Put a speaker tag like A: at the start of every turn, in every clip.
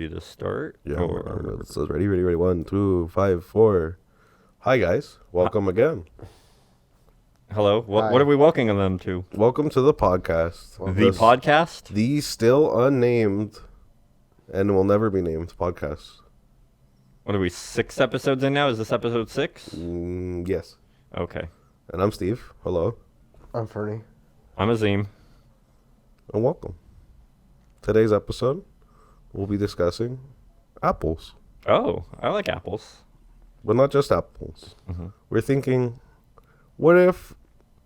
A: ready to start?
B: Yeah, it says ready. 1, 2, 5, 4. Hi, guys. Welcome again.
A: Hello. What are we welcoming them to?
B: Welcome to the podcast.
A: The podcast?
B: The still unnamed and will never be named podcast.
A: What are we, 6 episodes in now? Is this episode 6?
B: Yes.
A: Okay.
B: And I'm Steve. Hello.
C: I'm Fernie.
A: I'm Azim.
B: And welcome. Today's episode, we'll be discussing apples.
A: Oh, I like apples.
B: But not just apples.
A: Mm-hmm.
B: We're thinking, what if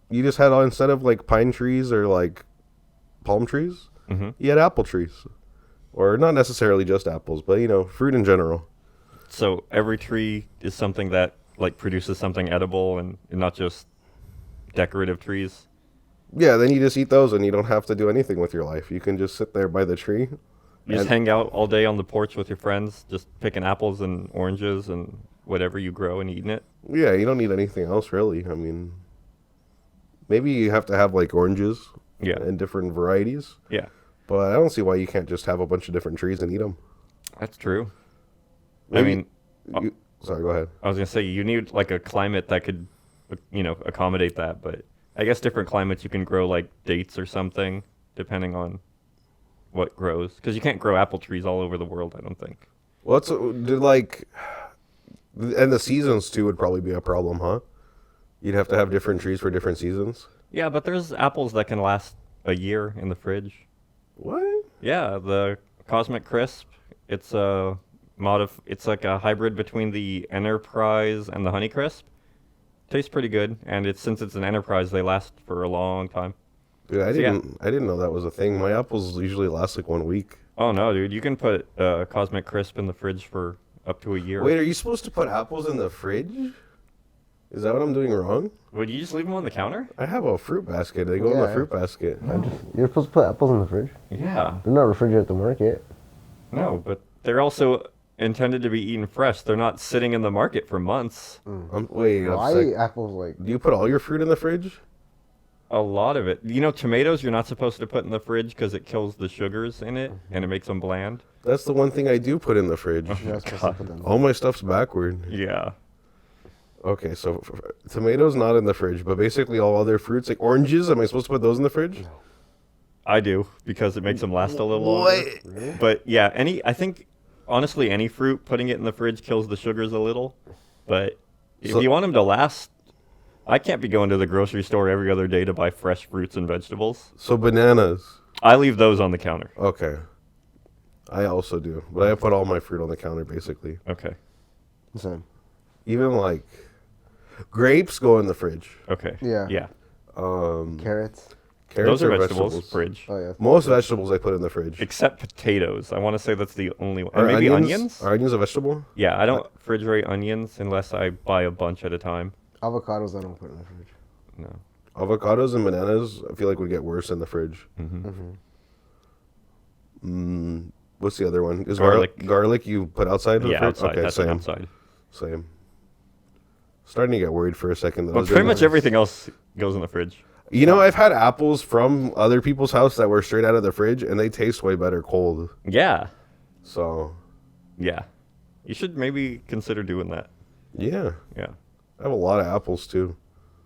B: you just had, instead of like pine trees or like palm trees, you had apple trees? Or not necessarily just apples, but, fruit in general.
A: So every tree is something that like produces something edible and not just decorative trees?
B: Yeah, then you just eat those and you don't have to do anything with your life. You can just sit there by the tree.
A: You just hang out all day on the porch with your friends, just picking apples and oranges and whatever you grow and eating it?
B: Yeah, you don't need anything else, really. I mean, maybe you have to have, like, oranges and different varieties.
A: Yeah.
B: But I don't see why you can't just have a bunch of different trees and eat them.
A: That's true.
B: Maybe, sorry, go ahead.
A: I was going to say, you need, like, a climate that could, accommodate that, but I guess different climates you can grow, like, dates or something, depending on what grows. Because you can't grow apple trees all over the world, I don't think.
B: Well, and the seasons, too, would probably be a problem, huh? You'd have to have different trees for different seasons.
A: Yeah, but there's apples that can last a year in the fridge.
B: What?
A: Yeah, the Cosmic Crisp, it's it's like a hybrid between the Enterprise and the Honey Crisp. Tastes pretty good, and since it's an Enterprise, they last for a long time.
B: Dude, I didn't know that was a thing. My apples usually last like 1 week.
A: Oh no, dude! You can put Cosmic Crisp in the fridge for up to a year.
B: Wait, are you supposed to put apples in the fridge? Is that what I'm doing wrong?
A: Would you just leave them on the counter?
B: I have a fruit basket. They go in the fruit basket.
C: You're supposed to put apples in the fridge?
A: Yeah.
C: They're not refrigerated at the market.
A: No, but they're also intended to be eaten fresh. They're not sitting in the market for months.
B: Wait,
C: I eat apples like...
B: Do you put all your fruit in the fridge?
A: A lot of it. Tomatoes you're not supposed to put in the fridge because it kills the sugars in it and it makes them bland.
B: That's the one thing I do put in the fridge. All my stuff's backward.
A: Yeah.
B: Okay, so tomatoes not in the fridge, but basically all other fruits, like oranges, am I supposed to put those in the fridge? No.
A: I do, because it makes them last a little longer.
B: What?
A: But yeah, I think, honestly, any fruit, putting it in the fridge kills the sugars a little. But if you want them to last, I can't be going to the grocery store every other day to buy fresh fruits and vegetables.
B: So bananas.
A: I leave those on the counter.
B: Okay. I also do, but I put all my fruit on the counter, basically.
A: Okay.
C: Same.
B: Even, like, grapes go in the fridge.
A: Okay.
C: Yeah.
A: Yeah.
C: Carrots.
A: Those are vegetables. Fridge.
C: Oh, yeah.
B: Most vegetables I put in the fridge.
A: Except potatoes. I want to say that's the only one. And maybe onions?
B: Are onions a vegetable?
A: Yeah, I don't refrigerate onions unless I buy a bunch at a time.
C: Avocados I don't put in the fridge.
A: No.
B: Avocados and bananas I feel like would get worse in the fridge. What's the other one? Is
A: garlic.
B: Garlic you put outside the fridge?
A: Outside.
B: Okay,
A: that's
B: same.
A: outside.
B: Same. Starting to get worried for a second.
A: But pretty much everything else goes in the fridge.
B: I've had apples from other people's house that were straight out of the fridge, and they taste way better cold.
A: Yeah.
B: So.
A: Yeah. You should maybe consider doing that.
B: Yeah.
A: Yeah.
B: I have a lot of apples, too.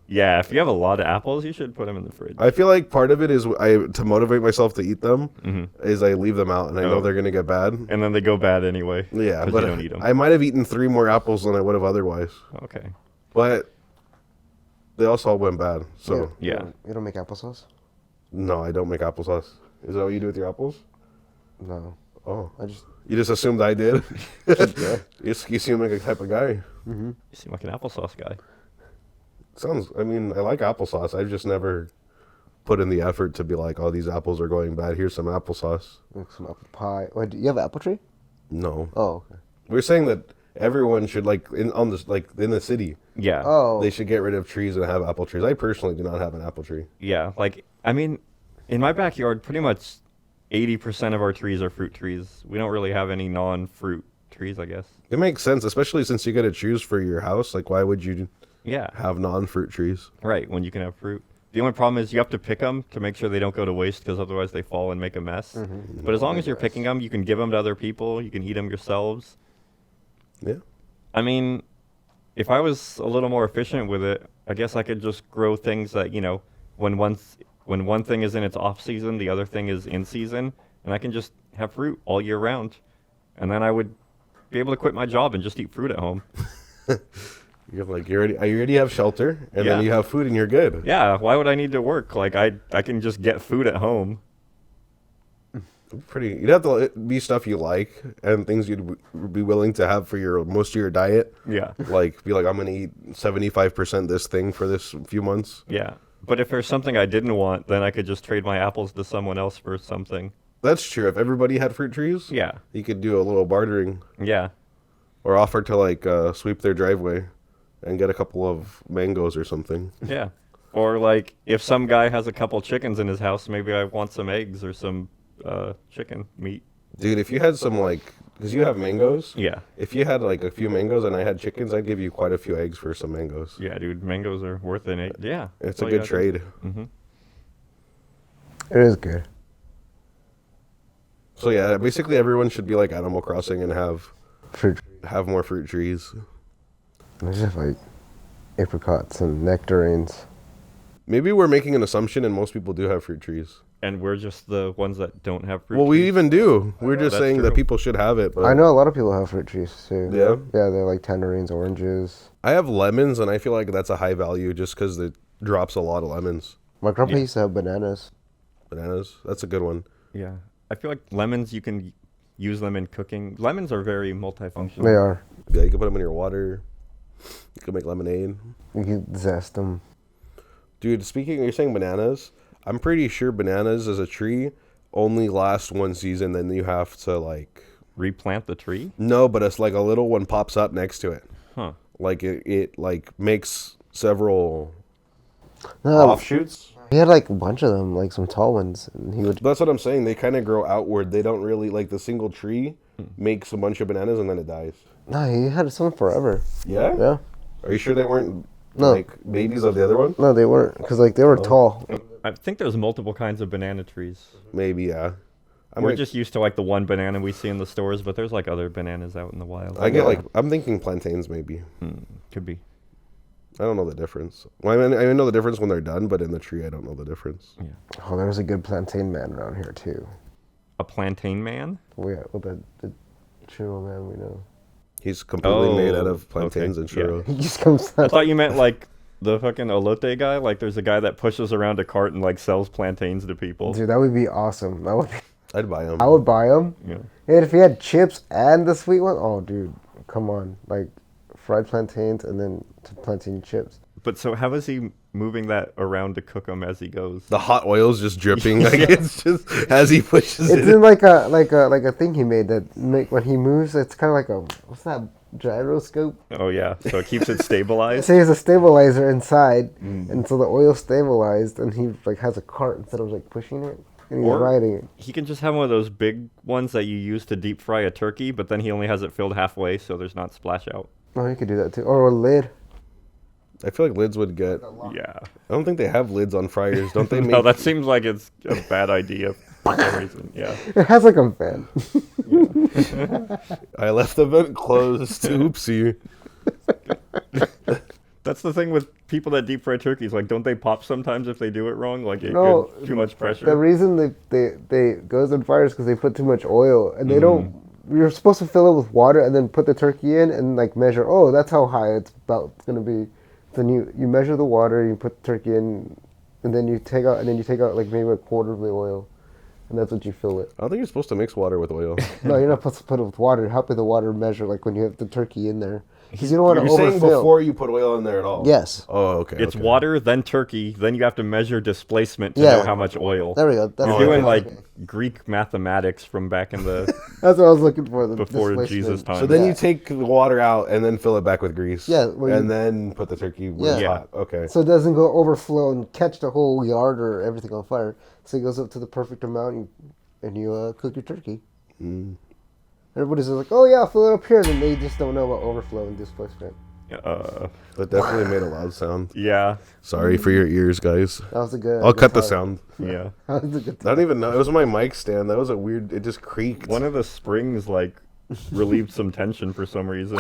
A: Yeah, if you have a lot of apples, you should put them in the fridge.
B: I feel like part of it is to motivate myself to eat them, is I leave them out, and I know they're going to get bad.
A: And then they go bad anyway.
B: Yeah,
A: but you don't eat them.
B: I might have eaten 3 more apples than I would have otherwise.
A: Okay.
B: But they also all went bad. So
A: yeah.
C: You don't make applesauce?
B: No, I don't make applesauce. Is that what you do with your apples?
C: No.
B: Oh.
C: You
B: You just assumed I did? Yeah. You seem like a type of guy.
A: You seem like an applesauce guy.
B: I like applesauce. I've just never put in the effort to be like, oh, these apples are going bad. Here's some applesauce.
C: Make some apple pie. Wait, do you have an apple tree?
B: No.
C: Oh, okay.
B: We're saying that everyone should, in the city,
A: Yeah.
C: Oh.
B: they should get rid of trees and have apple trees. I personally do not have an apple tree.
A: Yeah. In my backyard, pretty much 80% of our trees are fruit trees. We don't really have any non-fruit trees, I guess.
B: It makes sense, especially since you got to choose for your house. Like, why would you
A: Yeah.
B: have non-fruit trees?
A: Right, when you can have fruit. The only problem is you have to pick them to make sure they don't go to waste, because otherwise they fall and make a mess. But as long as you're picking them, you can give them to other people. You can eat them yourselves.
B: Yeah.
A: I mean, if I was a little more efficient with it, I guess I could just grow things that, when one thing is in its off season, the other thing is in season, and I can just have fruit all year round. And then I would be able to quit my job and just eat fruit at home.
B: You're like, you already have shelter, and
A: Yeah.
B: then you have food, and you're good.
A: Yeah, why would I need to work? Like, I can just get food at home.
B: You'd have to be stuff you like and things you'd be willing to have for your most of your diet.
A: Yeah.
B: Like, be like, I'm gonna eat 75% this thing for this few months.
A: Yeah. But if there's something I didn't want, then I could just trade my apples to someone else for something.
B: That's true. If everybody had fruit trees,
A: Yeah.
B: you could do a little bartering
A: Yeah.
B: or offer to like sweep their driveway and get a couple of mangoes or something.
A: Yeah. Or like if some guy has a couple chickens in his house, maybe I want some eggs or some chicken meat.
B: Dude, if you had some because you have mangoes.
A: Yeah.
B: If you had like a few mangoes and I had chickens, I'd give you quite a few eggs for some mangoes.
A: Yeah, dude, mangoes are worth it. Yeah.
B: It's a good trade.
A: Mm-hmm.
C: It is good.
B: So yeah, basically everyone should be like Animal Crossing and have
C: Fruit.
B: more fruit trees.
C: There's just like apricots and nectarines.
B: Maybe we're making an assumption and most people do have fruit trees.
A: And we're just the ones that don't have fruit
B: Well, we
A: trees.
B: even do. We're just
A: That's
B: saying
A: true.
B: that people should have it. But
C: I know a lot of people have fruit trees too.
B: Yeah?
C: Yeah, they're like tangerines, oranges.
B: I have lemons, and I feel like that's a high value just because it drops a lot of lemons.
C: My grandpa
A: Yeah.
C: used to have bananas.
B: Bananas, that's a good one.
A: Yeah. I feel like lemons, you can use them in cooking. Lemons are very multifunctional.
C: They are.
B: Yeah, you can put them in your water. You can make lemonade.
C: You can zest them.
B: Dude, you're saying bananas. I'm pretty sure bananas as a tree only last one season. Then you have to like
A: Replant the tree?
B: no, but it's like a little one pops up next to it.
A: Huh.
B: Like it like makes several
C: No,
B: offshoots.
C: he had like a bunch of them, like some tall ones, and he would.
B: That's what I'm saying. They kind of grow outward. They don't really like the single tree makes a bunch of bananas and then it dies.
C: No, he had some forever.
B: Yeah?
C: Yeah.
B: Are you sure they weren't
C: No.
B: like babies of the other one?
C: No, they weren't, because like they were tall.
A: I think there's multiple kinds of banana trees.
B: Maybe, yeah.
A: We're just used to like the one banana we see in the stores, but there's like other bananas out in the wild.
B: I get like I'm thinking plantains maybe.
A: Could be.
B: I don't know the difference. Well, I know the difference when they're done, but in the tree I don't know the difference.
A: Yeah.
C: Oh, there's a good plantain man around here too.
A: A plantain man?
C: With the churro man we know.
B: He's completely made out
A: Oh,
B: of plantains
A: okay,
B: and churros.
C: He just comes
A: I
C: out.
A: thought you meant like the fucking elote guy. Like there's a guy that pushes around a cart and like sells plantains to people.
C: Dude, that would be awesome.
B: I'd buy them.
C: I would buy them.
A: Yeah.
C: And if he had chips and the sweet one, oh, dude, come on. Like fried plantains and then plantain chips.
A: But so how is he moving that around to cook them as he goes?
B: The hot oil's just dripping. Like it's just as he pushes
C: It's
B: it.
C: in like a thing he made that when he moves, it's kind of like a, what's that, gyroscope?
A: Oh yeah, so it keeps it stabilized.
C: So he has a stabilizer inside, and so the oil stabilized, and he like has a cart instead of like pushing it, and he's
A: Or-
C: riding it.
A: He can just have one of those big ones that you use to deep fry a turkey, but then he only has it filled halfway, so there's not splash out.
C: Oh, he could do that too, or a lid.
B: I feel like lids would get.
A: Yeah.
B: I don't think they have lids on fryers, don't they? Make,
A: No, that seems like it's a bad idea for some reason. Yeah.
C: It has like a fan.
B: I left the vent closed. Oopsie.
A: That's the thing with people that deep fry turkeys. Like, don't they pop sometimes if they do it wrong? Like, it
C: No,
A: gets too much pressure.
C: The reason they goes on fire is because they put too much oil, and they don't. You're supposed to fill it with water and then put the turkey in and like measure. Oh, that's how high it's gonna be. Then you measure the water, you put the turkey in, and then you take out like maybe a quarter of the oil, and that's what you fill it.
B: I don't think you're supposed to mix water with oil.
C: No, you're not supposed to put it with water. How could the water measure like when you have the turkey in there? Because you don't want to
B: You're saying
C: overfill.
B: before you put oil in there at all?
C: Yes.
B: Oh, okay.
A: It's
B: okay.
A: water, then turkey, then you have to measure displacement to
C: Yeah.
A: know how much oil.
C: There we go. That's
A: You're
C: what
A: doing
C: I
A: like
C: was looking-
A: Greek mathematics from back in the
C: That's what I was looking for. The
A: before
C: displacement.
A: Jesus time.
B: So then
C: Yeah.
B: you take the water out and then fill it back with grease.
C: Yeah, where
B: And
C: you-
B: then put the turkey where it's
C: Yeah.
B: hot. Okay.
C: So it doesn't go overflow and catch the whole yard or everything on fire. So it goes up to the perfect amount and you cook your turkey.
B: Mm.
C: Everybody's like, oh yeah, fill it up here. Then they just don't know about overflow and displacement.
B: That definitely made a loud sound.
A: Yeah.
B: Sorry for your ears, guys.
C: That was a good.
B: I'll
C: good
B: cut the
C: time.
B: sound.
A: Yeah.
C: That was a good
B: I
C: time.
B: don't even know. It was my mic stand. That was a weird. It just creaked.
A: One of the springs like relieved some tension for some reason.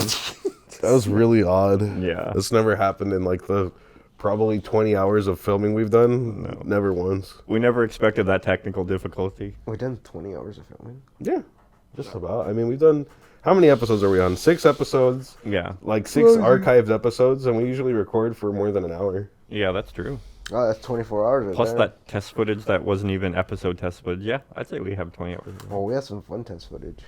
B: That was really odd.
A: Yeah.
B: This never happened in like the probably 20 hours of filming we've done.
A: No.
B: Never once.
A: We never expected that technical difficulty.
C: We've done 20 hours of filming.
B: Yeah, just about. I mean, we've done. How many episodes are we on? 6 episodes.
A: Yeah.
B: Like 6 archived episodes, and we usually record for more than an hour.
A: Yeah, that's true.
C: Oh, that's 24 hours. Right
A: Plus
C: there.
A: that test footage that wasn't even episode test footage. Yeah, I'd say we have 20 hours.
C: Oh, we have some fun test footage.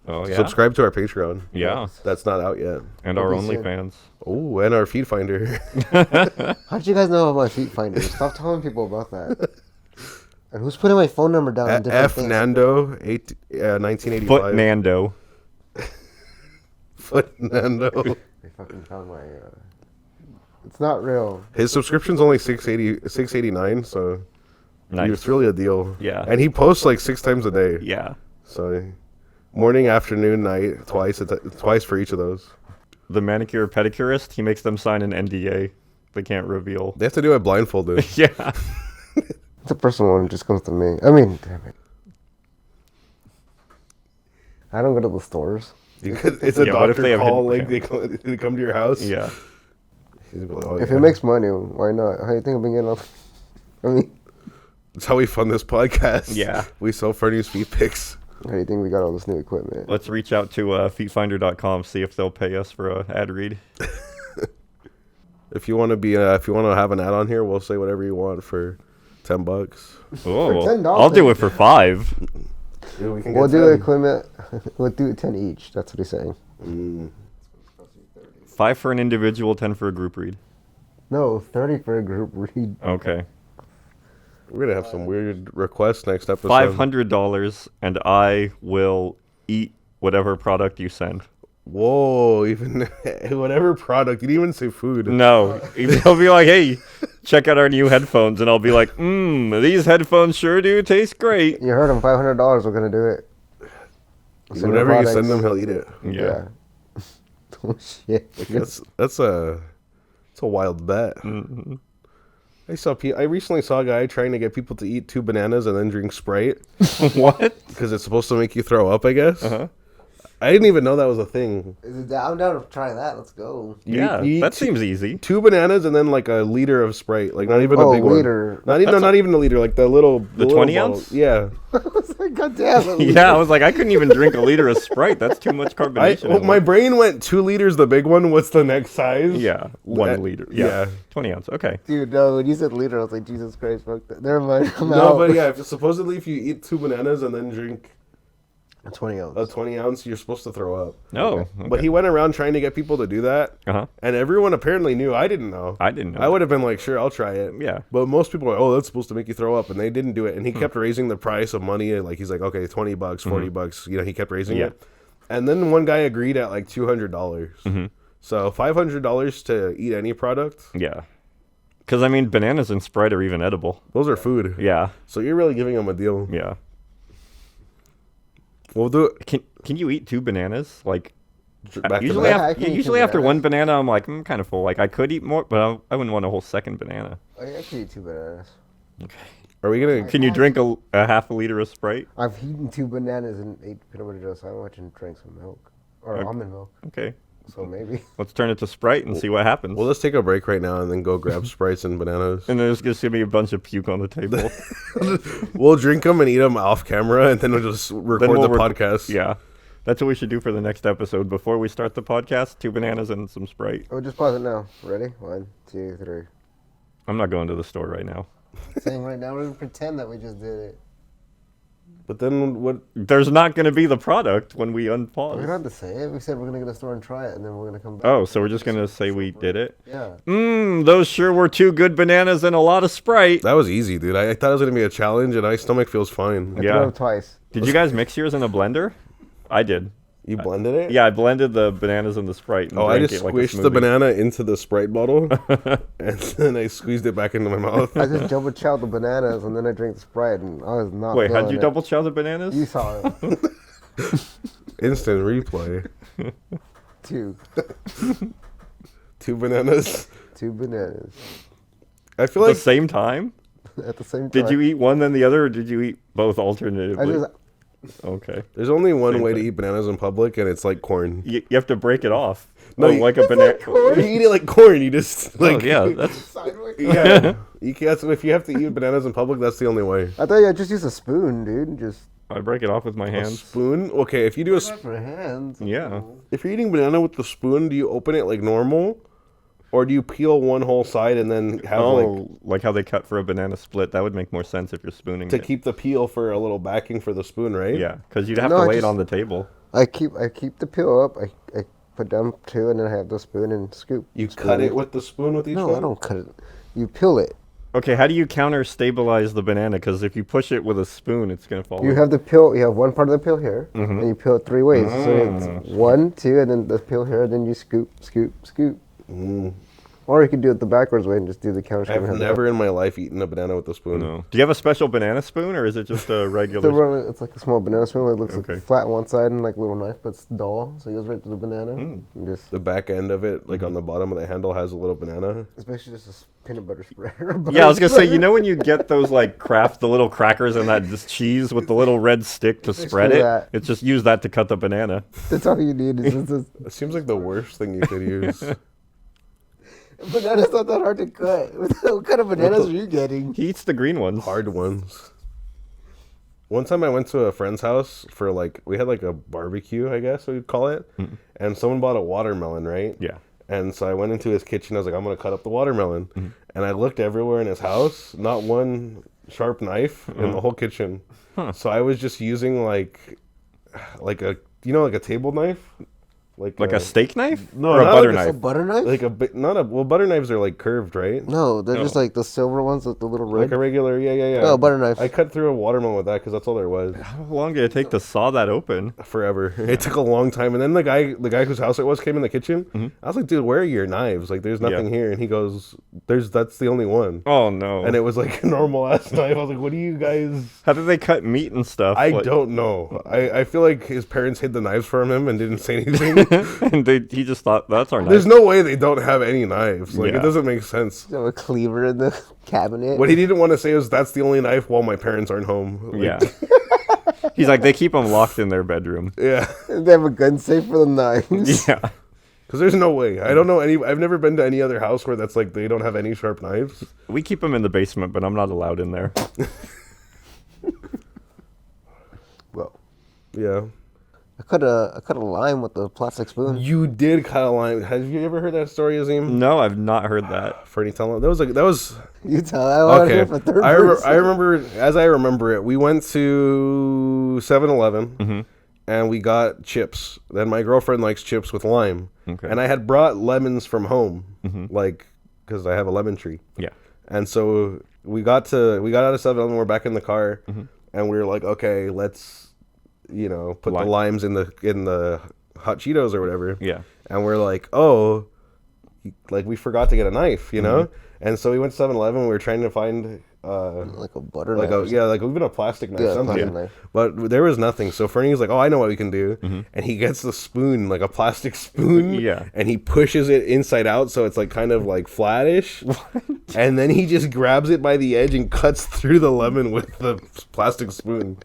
A: Oh, yeah.
B: Subscribe to our Patreon.
A: Yeah.
B: That's not out yet.
A: And our
C: It'll be soon.
A: OnlyFans.
B: Oh, and our feed finder.
C: How did you guys know about my feet finder? Stop telling people about that. And who's putting my phone number down on different
B: F
C: things?
B: Nando, 1985.
A: Foot Nando.
B: Foot Nando.
C: They fucking found my. It's not real.
B: His subscription's only $6.89, so
A: Nice.
B: it's really a deal.
A: Yeah.
B: And he posts like 6 times a day.
A: Yeah.
B: So morning, afternoon, night, twice for each of those.
A: The manicure pedicurist, he makes them sign an NDA. They can't reveal.
B: They have to do it blindfolded.
A: Yeah.
C: The personal one just comes to me. I mean, damn it. I don't go to the stores.
B: It's a
A: Yeah, what if
B: doctor
A: they have
B: call,
A: hidden
B: like they come to your house.
A: Yeah.
B: He's like, oh,
C: If
B: yeah.
C: it makes money, why not? How do you think I've been getting off? I mean,
B: That's how we fund this podcast.
A: Yeah.
B: We sell Fernie's feet pics.
C: how do you think we got all this new equipment?
A: Let's reach out to feetfinder.com, see if they'll pay us for a ad read.
B: If you want to be, if you want to have an ad on here, we'll say whatever you want for $10.
A: Oh,
C: $10.
A: I'll do it for $5.
B: Dude, we can
C: We'll
B: get
C: do
B: 10.
C: equipment. We'll do 10 each. That's what he's saying.
A: 5 for an individual, 10 for a group read.
C: No, 30 for a group read.
A: Okay.
B: We're gonna have some weird requests next episode.
A: $500, and I will eat whatever product you send.
B: Whoa! Even whatever product. You didn't even say food.
A: No, they'll be like, "Hey, check out our new headphones," and I'll be like, these headphones sure do taste great."
C: You heard him. $500. We're gonna do it. Send
B: Whatever you
C: products.
B: send them, he'll eat it.
A: Yeah.
C: Oh shit.
B: That's a wild bet.
A: Mhm.
B: I recently saw a guy trying to get people to eat 2 bananas and then drink Sprite
A: What?
B: because it's supposed to make you throw up. I guess.
A: Uh-huh.
B: I didn't even know that was a thing.
C: I'm down to try that. Let's go.
A: Yeah,
B: you eat
A: that seems easy.
B: 2 bananas and then like a liter of Sprite, like not even
C: Oh,
B: a big
C: liter.
B: one. Not even a liter, like the little
A: The
B: little
A: 20
B: bottle.
A: ounce?
B: Yeah.
C: God damn it.
A: Yeah, I was like, I couldn't even drink a liter of Sprite. That's too much carbonation. in
B: My
A: one.
B: brain went 2 liters, the big one. What's the next size?
A: Yeah, 1 liter. Yeah.
B: yeah.
A: 20 ounce. Okay.
C: Dude, no, when you said liter, I was like, Jesus Christ, fuck that. Never mind. I'm
B: No,
C: out.
B: but yeah, supposedly if you eat 2 bananas and then drink
C: 20 ounce.
B: a 20 ounce, you're supposed to throw up.
A: No.
B: But he went around trying to get people to do that,
A: Uh-huh.
B: and everyone apparently knew. I didn't know.
A: I didn't know.
B: I would have been like, sure, I'll try it.
A: Yeah.
B: But most people are, oh, that's supposed to make you throw up, and they didn't do it. And he kept raising the price of money. Like he's like, okay, $20, $40. You know, he kept raising
A: Yeah.
B: it. And then one guy agreed at like $200. So $500 to eat any product.
A: Yeah. Because, I mean, bananas and Sprite are even edible.
B: Those are food.
A: Yeah.
B: So you're really giving him a deal.
A: Yeah.
B: We'll do it.
A: Can you eat 2 bananas? Like,
B: Back to
A: usually,
B: back.
C: Yeah, I can eat 2
A: usually after
C: bananas.
A: one banana, I'm like, I'm kind of full. Like, I could eat more, but I wouldn't want a whole second banana.
C: I can eat 2 bananas.
A: Okay.
B: Are we gonna?
A: Can you drink a half a liter of Sprite?
C: I've eaten 2 bananas and 8 peanut butter jelly sandwich and drank some milk. Or
A: Okay.
C: almond milk.
A: Okay.
C: So maybe.
A: Let's turn it to Sprite and see what happens.
B: Well, let's take a break right now and then go grab Sprites and bananas.
A: And there's just going to be a bunch of puke on the table.
B: We'll drink them and eat them off camera, and then we'll just record
A: we'll
B: the podcast.
A: Yeah. That's what we should do for the next episode. Before we start the podcast, 2 bananas and some Sprite.
C: Oh, just pause it now. Ready? 1, 2, 3.
A: I'm not going to the store right now.
C: Saying right now, we're going to pretend that we just did it.
B: But then what?
A: There's not going to be the product when we
C: We don't
A: unpause.
C: have to say it. We said we're going to go to the store and try it, and then we're going to come back.
A: Oh, so we're just going to say we did it?
C: Yeah.
A: Those sure were 2 good bananas and a lot of Sprite.
B: That was easy, dude. I thought it was gonna be a challenge, and my stomach feels fine.
C: I
A: Yeah.
C: threw up twice.
A: Did you guys mix yours in a blender? I did.
B: You blended it?
A: Yeah, I blended the bananas and the Sprite. And
B: Oh, I
A: drank
B: just
A: it like a
B: squished the
A: smoothie.
B: banana into the Sprite bottle, and then I squeezed it back into my mouth.
C: I just double chowed the bananas, and then I drank the Sprite, and I was not
A: Wait, how'd
C: feeling
A: you
C: it.
A: double chow the bananas?
C: You saw it.
B: Instant replay.
C: 2.
B: 2 bananas.
C: 2 bananas
B: I feel
A: At
B: like
A: the same time?
C: at the same time.
A: Did you eat one then the other, or did you eat both alternatively?
C: I just
A: Okay.
B: there's only one
A: Same
B: way to
A: thing.
B: eat bananas in public, and it's like corn.
A: You have to break it off.
B: No,
A: Oh,
B: you-
A: like a banana.
B: You eat it like corn. You just
A: Oh,
B: like
A: yeah, that's
C: sideways.
B: yeah. You can't. So if you have to eat bananas in public, that's the only way.
C: I thought you just use a spoon, dude. Just
A: I break it off with my
B: A
A: hands.
B: spoon. Okay, if you do a
C: for hands.
A: Yeah.
B: if you're eating banana with the spoon, do you open it like normal, or do you peel one whole side and then have
A: Like how they cut for a banana split. That would make more sense if you're spooning
B: to
A: it.
B: keep the peel for a little backing for the spoon, right?
A: Yeah, because you'd have
C: No,
A: to
C: I
A: lay it
C: just-
A: on the table.
C: I keep the peel up. I put down 2, and then I have the spoon and scoop.
B: You
C: Spoon
B: cut it with the spoon with each
C: No,
B: one.
C: I don't cut it. You peel it.
A: Okay, how do you counter stabilize the banana? Because if you push it with a spoon, it's gonna fall.
C: You have the peel. You have one part of the peel here,
A: Mm-hmm.
C: and you peel it 3 ways. So it's 1, 2, and then the peel here. Then you scoop, scoop, scoop. Or you could do it the backwards way and just do the counter. scoop and
B: I've
C: have it
B: never in my life eaten a banana with a spoon.
A: No. Do you have a special banana spoon, or is it just a
C: The
A: regular?
C: one, it's like a small banana spoon. It looks
A: Okay.
C: like flat on one side and like a little knife, but it's dull, so it goes right to the banana.
A: Mm.
C: And just,
B: The back end of it, like on the bottom of the handle, has a little banana.
C: it's basically just a peanut butter spread.
A: Yeah, I was gonna say, you know when you get those like the little crackers and that just cheese with the little red stick to spread it?
C: that.
A: It's just use that to cut the banana.
C: That's all you need. Is just
B: It seems like the worst thing you could use.
C: banana's not that hard to cut. What kind of bananas are you getting?
A: He eats the green ones.
B: Hard ones. One time I went to a friend's house for we had like a barbecue, I guess we'd call it. And someone bought a watermelon, right?
A: Yeah.
B: And so I went into his kitchen. I was like, I'm going to cut up the watermelon. And I looked everywhere in his house, not one sharp knife in the whole kitchen. So I was just using like a, like a table knife?
A: Like a steak knife?
B: No,
A: or a
B: not
A: butter
B: like a
C: A
A: knife?
C: butter knife?
B: Like a bit, not a, well, butter knives are like curved, right?
C: No, they're just
A: No.
C: like the silver ones with the little red.
B: Like a regular, yeah.
C: Oh, butter knife.
B: I cut through a watermelon with that because that's all there was.
A: How long did it take to saw that open?
B: Forever. It took a long time, and then the guy whose house it was came in the kitchen. I was like, "Dude, where are your knives? Like, there's nothing here." And he goes, that's the only one."
A: Oh no.
B: And it was like a normal ass knife. I was like, "What do you guys?"
A: How did they cut meat and stuff?
B: I
A: Like-
B: don't know. I feel like his parents hid the knives from him and didn't say anything.
A: and he just thought, that's our knife.
B: There's no way they don't have any knives. Like,
A: Yeah.
B: it doesn't make sense.
C: You have a cleaver in the cabinet.
B: What he didn't want to say was, "That's the only knife while my parents aren't home." Like,
A: Yeah. He's like, they keep them locked in their bedroom.
B: Yeah.
C: They have a gun safe for the knives.
A: Yeah.
B: Because there's no way. I don't know any. I've never been to any other house where that's like they don't have any sharp knives.
A: We keep them in the basement, but I'm not allowed in there.
C: Well,
B: Yeah.
C: I cut a lime with a plastic spoon.
B: You did cut a line. Have you ever heard that story, Azim?
A: No, I've not heard that.
B: Fernie telling that was
C: You tell. I want to
B: okay.
C: hear from third
B: I
C: person.
B: remember as I remember it. We went to 7-Eleven and we got chips. Then my girlfriend likes chips with lime,
A: Okay.
B: and I had brought lemons from home, like because I have a lemon tree.
A: Yeah.
B: And so we got out of 7-Eleven. We're back in the car, and we were like, okay, let's put the limes in the hot Cheetos or whatever.
A: Yeah.
B: And we're like, oh, like we forgot to get a knife, And so we went to 7-Eleven. We were trying to find
C: like a butter
B: like
C: knife.
B: like even a plastic knife,
C: Yeah,
B: something.
C: plastic knife.
B: But there was nothing. So Fernie's like, oh, I know what we can do, and he gets the spoon, like a plastic spoon,
A: Yeah.
B: and he pushes it inside out, so it's like kind of like flattish, and then he just grabs it by the edge and cuts through the lemon with the plastic spoon.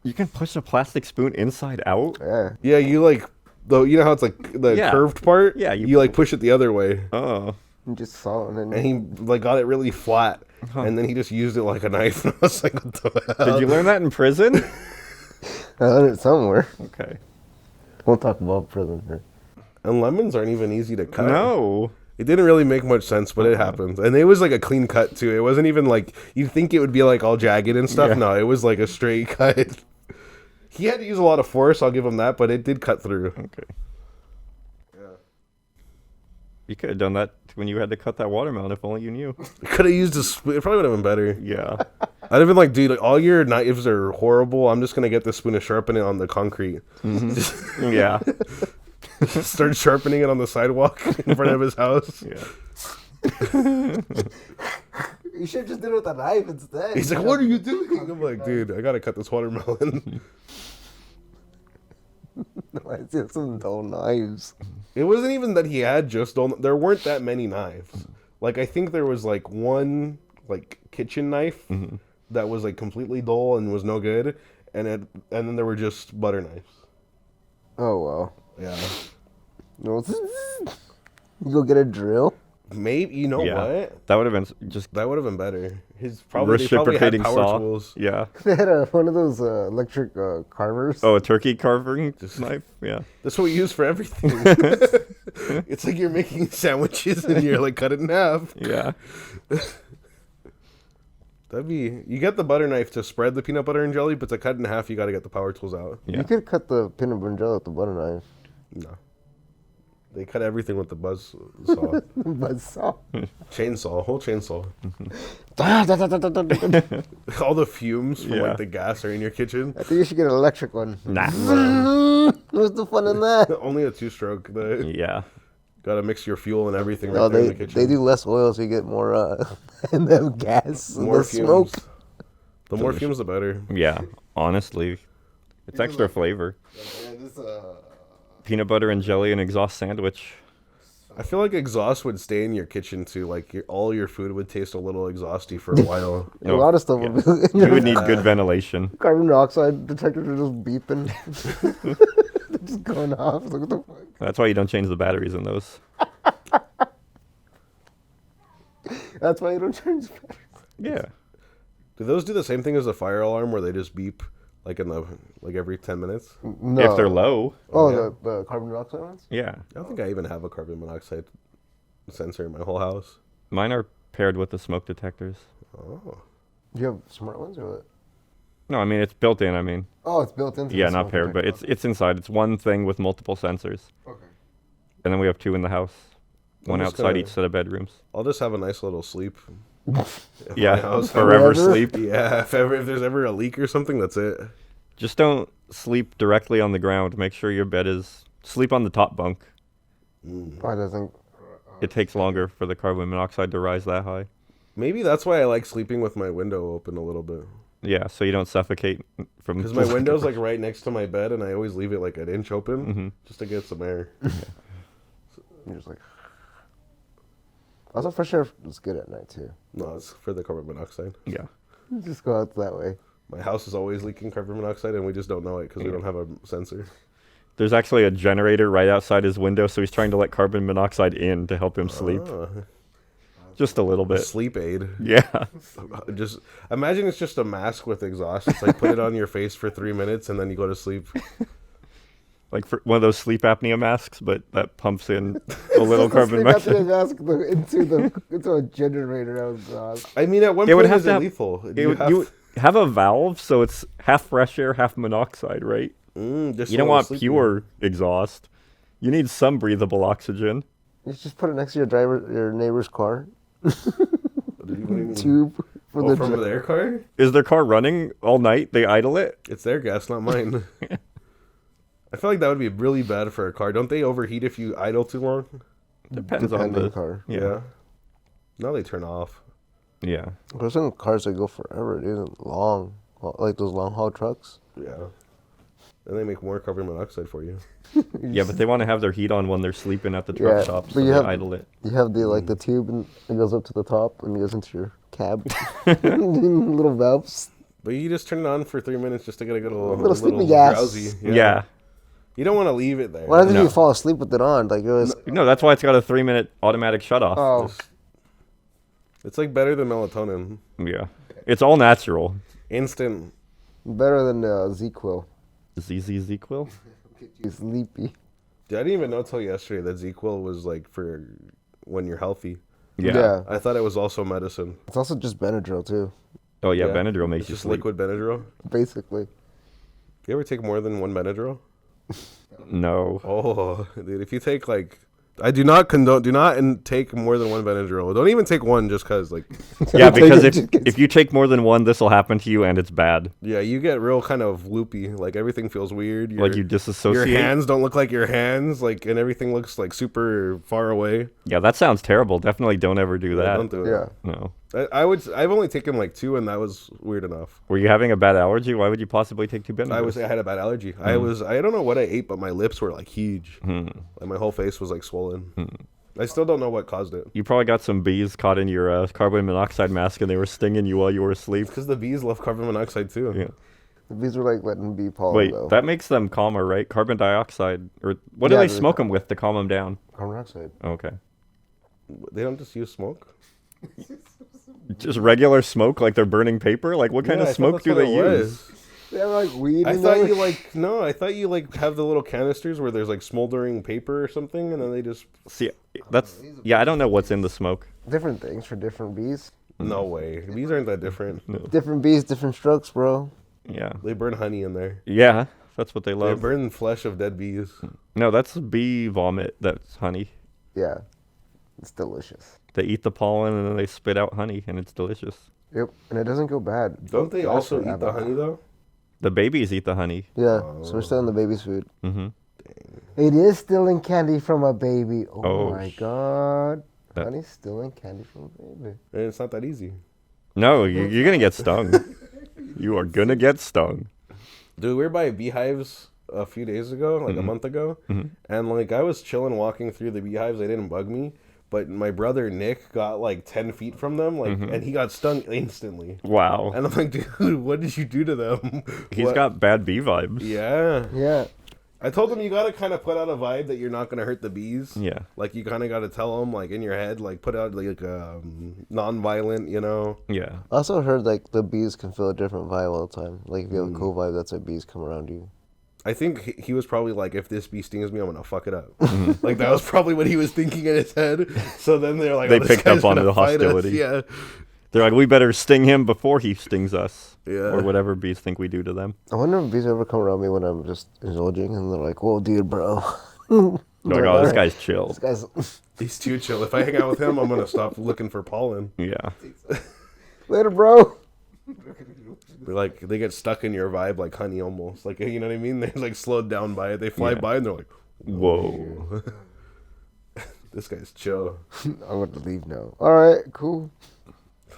A: You can push a plastic spoon inside out?
C: Yeah.
B: Yeah, you like though you know how it's like the
A: Yeah.
B: curved part.
A: Yeah,
B: you like push it the other way,
A: Oh.
C: You just saw it and then
B: and he like got it really flat, and then he just used it like a knife. And I was like, what the hell?
A: Did you learn that in prison?
C: I learned it somewhere.
A: Okay.
C: We'll talk about prison here.
B: And lemons aren't even easy to cut.
A: No.
B: It didn't really make much sense, but it happened. And it was like a clean cut too. It wasn't even like you'd think it would be like all jagged and stuff.
A: Yeah.
B: No, it was like a straight cut. He had to use a lot of force, I'll give him that, but it did cut through.
A: Okay. You could have done that when you had to cut that watermelon if only you knew.
B: Could have used a spoon. It probably would have been better.
A: Yeah.
B: I'd have been like, dude, like, all your knives are horrible. I'm just going to get this spoon and sharpen it on the concrete.
A: Yeah.
B: Start sharpening it on the sidewalk in front of his house.
A: Yeah.
C: You should have just did it with a knife instead.
B: He's like, what are you doing? I'm like, dude, I got to cut this watermelon.
C: I see some dull knives.
B: It wasn't even that he had just there weren't that many knives. Like I think there was like one like kitchen knife that was like completely dull and was no good, and then there were just butter knives.
C: Oh well.
B: Yeah.
C: No, you go get a drill.
B: Maybe you know what?
A: That would have been just
B: That would have been better. They probably had
A: reciprocating
B: power
A: saw.
B: tools.
A: Yeah.
C: They had one of those electric carvers.
A: Oh, a turkey carving knife. Yeah.
B: That's what we use for everything. It's like you're making sandwiches and you're like cut it in half.
A: Yeah.
B: You get the butter knife to spread the peanut butter and jelly, but to cut it in half, you got to get the power tools out.
A: Yeah.
C: You could cut the peanut butter and jelly with the butter knife.
B: No. They cut everything with the buzz saw.
C: Buzzsaw.
B: Chainsaw, whole chainsaw.
C: I
B: All the fumes from
A: Yeah.
B: like the gas are in your kitchen.
C: think you should get an electric one.
A: Nah.
C: What's the fun in that?
B: Only a 2-stroke.
A: Yeah.
B: Gotta mix your fuel and everything
C: No,
B: right there in
C: they
B: the kitchen.
C: they do less oil, so you get more and then gas,
B: more
C: less
B: fumes.
C: smoke.
B: The more fumes, the better.
A: Yeah. Honestly, it's extra flavor. Peanut butter and jelly and exhaust sandwich.
B: I feel like exhaust would stay in your kitchen too. Like all your food would taste a little exhausty for a while.
C: A lot of stuff would be.
A: You would need good ventilation.
C: Carbon dioxide detectors are just beeping. They're just going off. Like, what the fuck?
A: That's why you don't change the batteries in those.
C: That's why you don't change batteries.
A: Yeah.
B: Do those do the same thing as a fire alarm where they just beep like every 10 minutes?
C: No.
A: If they're low.
C: Oh,
B: yeah.
C: the carbon dioxide ones?
A: Yeah.
B: I don't think I even have a carbon monoxide sensor in my whole house.
A: Mine are paired with the smoke detectors.
B: Oh.
C: Do you have smart ones or what?
A: No, I mean it's built in. I mean,
C: Oh, it's built into.
A: yeah,
C: the
A: not
C: smoke
A: paired, but
C: detector.
A: it's inside. It's one thing with multiple sensors,
C: Okay.
A: and then we have two in the house, one
B: just
A: outside
B: gonna-
A: each set of bedrooms.
B: I'll just have a nice little sleep.
A: Yeah,
B: house.
A: forever
C: Forever?
A: sleep.
B: Yeah, if there's ever a leak or something, that's it.
A: Just don't sleep directly on the ground. Make sure your bed is sleep on the top bunk.
C: Why doesn't?
A: It takes longer for the carbon monoxide to rise that high.
B: Maybe that's why I like sleeping with my window open a little bit.
A: Yeah, so you don't suffocate from.
B: Because my window's like right next to my bed, and I always leave it like an inch open just to get some air.
C: You're just like. Also, fresh air is good at night too.
B: No, it's for the carbon monoxide.
A: Yeah.
C: Just go out that way.
B: My house is always leaking carbon monoxide, and we just don't know it because we don't have a sensor.
A: There's actually a generator right outside his window, so he's trying to let carbon monoxide in to help him sleep. Just a little
B: A
A: bit.
B: sleep aid.
A: Yeah.
B: Just imagine it's just a mask with exhaust. It's like put it on your face for 3 minutes, and then you go to sleep.
A: Like for one of those sleep apnea masks, but that pumps in a little carbon monoxide.
C: into a generator. That was awesome.
B: I mean, at one
A: It would
B: point,
A: have
B: is
A: to
B: it
A: have-
B: lethal? Do
A: It
B: you
A: would-
B: have-
A: you have a valve, so it's half fresh air, half monoxide, right?
B: just
A: You
B: a
A: don't
B: little
A: want
B: sleepy.
A: pure exhaust. You need some breathable oxygen.
C: You just put it next to your neighbor's car.
B: What do you mean?
C: Tube for
B: Oh,
C: the.
B: from their car?
A: Is their car running all night? They idle it?
B: It's their gas, not mine. I feel like that would be really bad for a car. Don't they overheat if you idle too long?
A: Depends on
C: Depending
A: the
C: car.
A: Yeah.
B: Now they turn off.
A: Yeah.
C: There's some cars that go forever, dude. Long, like those long haul trucks.
B: Yeah. And they make more carbon monoxide for you.
A: Yeah, but they want to have their heat on when they're sleeping at the
C: Yeah,
A: truck shop,
C: but
A: so
C: you
A: they
C: have-
A: idle it.
C: You have the the tube and it goes up to the top and it goes into your cab. Little valves.
B: But you just turn it on for 3 minutes just to get a good
C: Little sleepy gas.
B: drowsy.
A: Yeah.
B: You don't want to leave it there.
C: What happens if
A: No.
C: you fall asleep with it on? Like it was.
A: No, that's why it's got a 3-minute automatic shut off.
C: Oh,
B: It's like better than melatonin.
A: Yeah. It's all natural.
B: Instant.
C: better than Z-Quil.
A: ZZZ-Quil?
C: Get you sleepy.
B: Dude, I didn't even know till yesterday that Z-Quil was like for when you're healthy.
A: Yeah.
B: I thought it was also medicine.
C: It's also just Benadryl too,
A: Oh, yeah,
B: Yeah.
A: Benadryl makes
B: It's
A: you
B: just
A: sleep.
B: liquid Benadryl.
C: basically.
B: You ever take more than one Benadryl?
A: No.
B: Oh, dude, if you take like, I do not condone, do not take more than one Benadryl. Don't even take one just cause like,
A: Yeah, because if you take more than one, this will happen to you, and it's bad.
B: yeah, you get real kind of loopy. Like everything feels weird.
A: Like you
B: your
A: disassociate.
B: hands don't look like your hands. Like, and everything looks like super far away.
A: Yeah, that sounds terrible. Definitely don't ever do
B: Yeah,
A: that.
B: don't do it.
C: Yeah.
A: No.
B: I've only taken like 2, and that was weird enough.
A: Were you having a bad allergy? Why would you possibly take 2 Bimidus?
B: I had a bad allergy. I don't know what I ate, but my lips were like huge. Like my whole face was like swollen. I still don't know what caused it.
A: You probably got some bees caught in your carbon monoxide mask, and they were stinging you while you were asleep.
B: Because the bees love carbon monoxide too.
A: Yeah.
C: The bees were like letting bee pollen
A: Wait,
C: go.
A: that makes them calmer, right? Carbon dioxide, or what do
C: Yeah,
A: they
C: they're
A: smoke them with to calm them down?
C: Carbon dioxide.
A: Okay.
B: They don't just use smoke.
A: Just regular smoke, like they're burning paper? Like, what kind
B: Yeah,
A: of
B: I thought
A: smoke
B: that's
A: do
B: what
A: they
B: it
A: use?
B: was.
C: They have like weed.
B: I
C: in
B: thought
C: there.
B: you like no. I thought you like have the little canisters where there's like smoldering paper or something, and then they just
A: See, I don't know what's in the smoke.
C: different things for different bees.
B: no way. Bees aren't that different.
C: Different bees, different strokes, bro.
A: Yeah.
B: They burn honey in there.
A: Yeah, that's what they
B: They
A: love.
B: burn flesh of dead bees.
A: No, that's bee vomit. That's honey.
C: Yeah, it's delicious.
A: They eat the pollen and then they spit out honey, and it's delicious.
C: Yep, and it doesn't go bad.
B: Don't they
C: Lasts
B: also eat the
C: forever.
B: honey though?
A: The babies eat the honey.
C: Yeah, so we're still in the baby's food.
A: Mm-hmm.
C: It is still in candy from a baby. Oh,
A: Oh,
C: my god.
A: that-
C: Honey's still in candy from a baby.
B: And it's not that easy.
A: No, you're gonna get stung. You are gonna get stung.
B: Dude, we were by beehives a few days ago, like a month ago, and like I was chilling walking through the beehives. They didn't bug me, but my brother Nick got like 10 feet from them, like, and he got stung instantly.
A: Wow.
B: And I'm like, dude, what did you do to them?
A: He's
B: What?
A: got bad bee vibes.
B: Yeah.
C: Yeah.
B: I told him you gotta kind of put out a vibe that you're not gonna hurt the bees.
A: Yeah.
B: Like you kind of gotta tell them, like in your head, like put out like non-violent, you know.
A: Yeah.
C: I also heard like the bees can feel a different vibe all the time. Like if you have a cool vibe, that's why bees come around you.
B: I think he was probably like, if this bee stings me, I'm gonna fuck it up. Like that was probably what he was thinking in his head. So then they're like,
A: They
B: oh, this
A: picked
B: guy's
A: up on
B: gonna
A: the
B: fight us.
A: hostility.
B: Yeah.
A: They're like, we better sting him before he stings us.
B: Yeah.
A: Or whatever bees think we do to them.
C: I wonder if bees ever come around me when I'm just indulging and they're like, whoa, dude, bro.
A: They're like, oh, this guy's chill.
C: This guy's.
B: He's too chill. If I hang out with him, I'm gonna stop looking for pollen.
A: Yeah.
C: Later, bro.
B: They're like they get stuck in your vibe like honey almost. Like you know what I mean? They're like slowed down by it. They fly
A: Yeah.
B: by and they're like,
A: Whoa.
B: this guy's chill.
C: I'm going to leave now. All right, cool.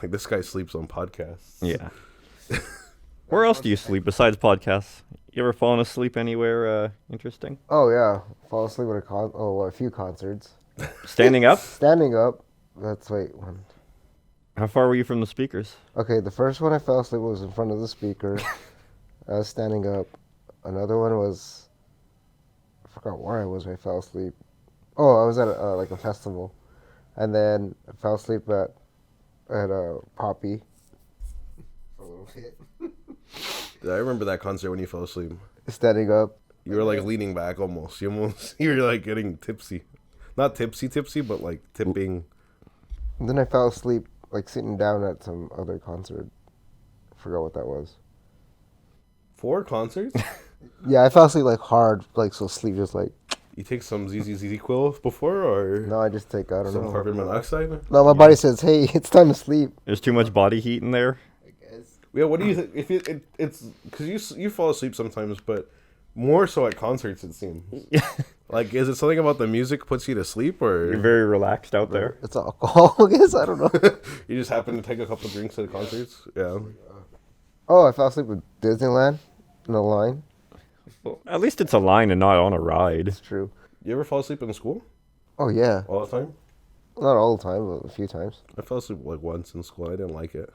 B: Like this guy sleeps on podcasts.
A: Yeah. Where else do you sleep besides podcasts? You ever fallen asleep anywhere interesting?
C: Oh, yeah. Fall asleep at a few concerts.
A: Standing up?
C: Standing up. That's, wait, one.
A: How far were you from the speakers?
C: Okay, the first one I fell asleep was in front of the speaker. I was standing up. Another one was, I forgot where I was when I fell asleep. Oh, I was at like a festival, and then I fell asleep at Poppy. For a little bit.
B: I remember that concert when you fell asleep.
C: Standing up.
B: You were like leaning back almost. You were like getting tipsy. Not tipsy, but like tipping.
C: And then I fell asleep like sitting down at some other concert. I forgot what that was.
B: 4 concerts?
C: Yeah, I fell asleep like hard, like so sleep just like.
B: You take some ZZ before or
C: No, I just take I don't
B: some
C: know.
B: carbon monoxide?
C: No, my body says, "Hey, it's time to sleep."
A: There's too much body heat in there.
B: Yeah, what do you think? If it's because you fall asleep sometimes, but more so at concerts it seems. Like, is it something about the music puts you to sleep,
A: You're
B: or
A: very relaxed out there.
C: It's alcohol, I guess. I don't know.
B: you just happen to take a couple drinks at concerts? Yeah.
C: Oh, I fell asleep with Disneyland in the line.
A: Well, at least it's a line and not on a ride.
C: It's true.
B: You ever fall asleep in school
C: Oh yeah,
B: all the time?
C: not all the time, but a few times.
B: I fell asleep like once in school. I didn't like it.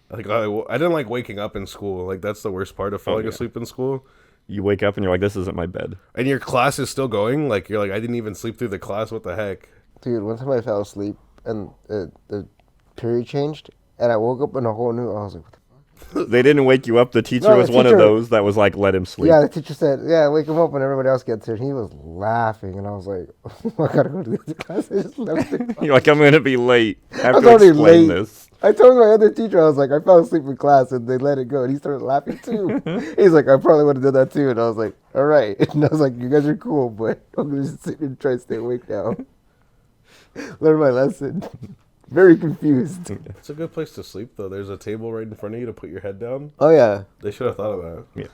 B: Like I didn't like waking up in school. Like that's the worst part of falling
A: yeah.
B: asleep in school.
A: You wake up and you're like, this isn't my bed.
B: And your class is still going. Like you're like, I didn't even sleep through the class. What the heck?
C: Dude, one time I fell asleep and the period changed, and I woke up in a whole new. I was like, what the
A: They didn't wake you up. The teacher
C: No, the
A: was one of
C: teacher-
A: those that was like, let him sleep.
C: Yeah, the teacher said, "Yeah, wake him up when everybody else gets here." And he was laughing, and I was like, "I gotta go to the class." I just left the class.
A: You're like, I'm going to be late. I have
C: was
A: to
C: already
A: explain
C: late.
A: this.
C: I told my other teacher, I was like, I fell asleep in class, and they let it go, and he started laughing too. He's like, I probably would have done that too, and I was like, all right. And I was like, you guys are cool, but I'm gonna just sit here and try to stay awake now. Learn my lesson. Very confused.
B: It's a good place to sleep though. There's a table right in front of you to put your head down.
C: Oh yeah,
B: They should have thought of that.
A: Yeah.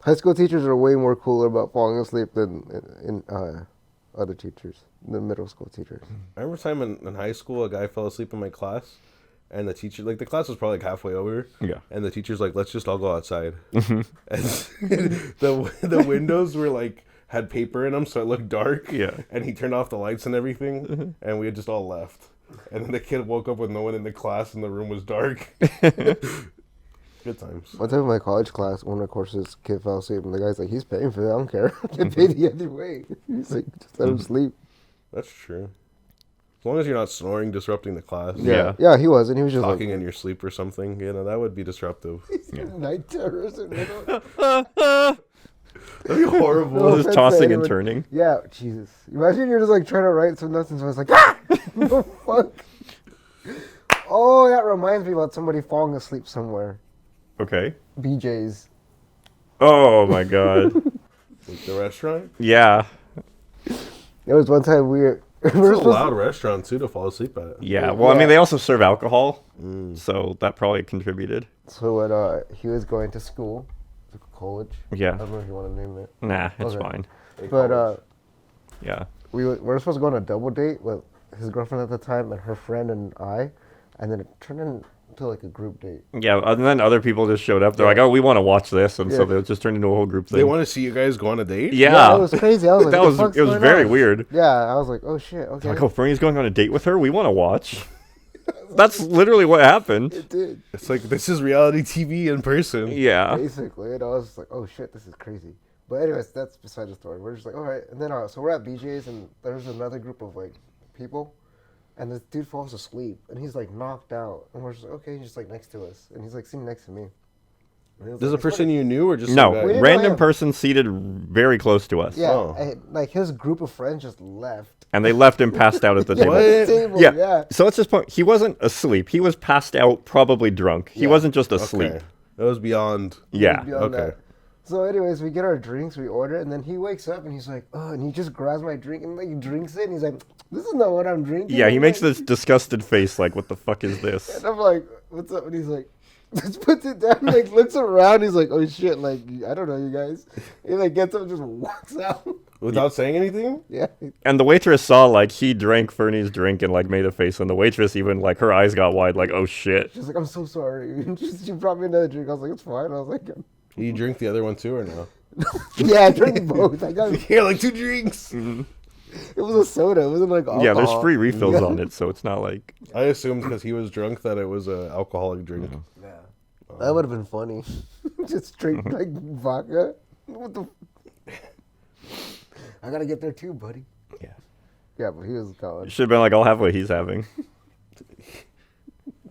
C: high school teachers are way more cooler about falling asleep than in other teachers, the middle school teachers.
B: I remember a time in high school, a guy fell asleep in my class, and the teacher, like, the class was probably like halfway over.
A: Yeah.
B: And the teacher's like, let's just all go outside. And the windows were like, had paper in them, so it looked dark.
A: Yeah.
B: And he turned off the lights and everything, and we had just all left. And then the kid woke up with no one in the class, and the room was dark. Good times.
C: One time in my college class, one of the courses, kid fell asleep, and the guy's like, he's paying for it. I don't care. They pay the other way. He's like, just let him sleep.
B: That's true. As long as you're not snoring, disrupting the class.
A: Yeah.
C: Yeah, he wasn't. He was just
B: Talking in your sleep or something, that would be disruptive.
C: like, night terrors.
B: That'd be horrible.
C: No
A: Just
C: offense to
A: tossing and
C: anyone.
A: turning.
C: Yeah, Jesus. Imagine you're just like trying to write some nothing, so it's like, ah! The fuck? Oh, that reminds me about somebody falling asleep somewhere.
A: Okay.
C: BJ's.
A: Oh my god.
B: Like the restaurant?
A: Yeah.
C: There was one time we were
B: It's a loud restaurant, too, to fall asleep at.
A: Yeah. Well, I
C: Yeah.
A: mean, they also serve alcohol, so that probably contributed.
C: So when he was going to school, to college. I
A: Yeah.
C: don't know if you want to name it.
A: Nah, it's
C: Okay.
A: fine.
C: But
A: Yeah.
C: we were supposed to go on a double date with his girlfriend at the time and her friend and I, and then it turned into like a group date.
A: Yeah, and then other people just showed up. They're like, "Oh, we want to watch this," and so
C: Yeah.
A: they just turned into a whole group thing.
B: They want to see you guys go on a date?
A: Yeah,
C: it was crazy. I was like,
A: that
C: what
A: was
C: the fuck's
A: it was
C: going
A: very
C: on?
A: weird.
C: Yeah, I was like, oh shit, okay.
A: Like, oh, Bernie's going on a date with her. We want to watch. That's literally what happened.
C: It did.
B: It's like, this is reality TV in person.
A: Yeah.
C: Basically, and I was just like, oh shit, this is crazy. But anyways, that's beside the story. We're just like, all right, and then so we're at BJ's, and there's another group of like people, and this dude falls asleep, and he's like knocked out, and we're just like, okay, he's just like next to us, and he's like sitting next to me. And he was
B: This is
C: like,
B: a person you knew or just some
A: No,
B: guy?
C: We didn't know
A: random
C: him.
A: person seated very close to us.
C: Yeah,
B: Oh.
C: and, like his group of friends just left.
A: And they left him passed out at the
C: Yeah,
A: table.
C: at the table,
A: Yeah.
C: yeah.
A: So let's just point. He wasn't asleep. He was passed out, probably drunk. He
C: Yeah.
A: wasn't just asleep.
B: Okay. That was beyond.
A: Yeah.
C: Beyond
B: Okay.
C: that. So, anyways, we get our drinks, we order, and then he wakes up and he's like, oh, and he just grabs my drink and like drinks it, and he's like, this is not what I'm drinking.
A: Yeah, he
C: I'm
A: makes
C: like-
A: this disgusted face like, what the fuck is this?
C: And I'm like, what's up? And he's like, just puts it down, like looks around. He's like, oh shit, like I don't know, you guys. He like gets up and just walks out.
B: Without saying anything?
C: Yeah,
A: And the waitress saw, like, he drank Fernie's drink and, like, made a face. And the waitress even, like, her eyes got wide, like, oh shit.
C: she's like, I'm so sorry. And she brought me another drink. I was like, it's fine. I was like,
B: You drink the other one too or no?
C: yeah, I drank both. I got
B: Yeah, like 2 drinks.
C: it was a soda. It wasn't like alcohol.
A: Yeah, there's free refills
C: Yeah.
A: on it, so it's not like.
B: I assumed because he was drunk that it was an alcoholic drink.
C: Yeah. That would have been funny. Just drink like vodka. What the? I gotta get there too, buddy.
A: Yeah.
C: Yeah, but he was gone.
A: Should have been like, I'll have what he's having.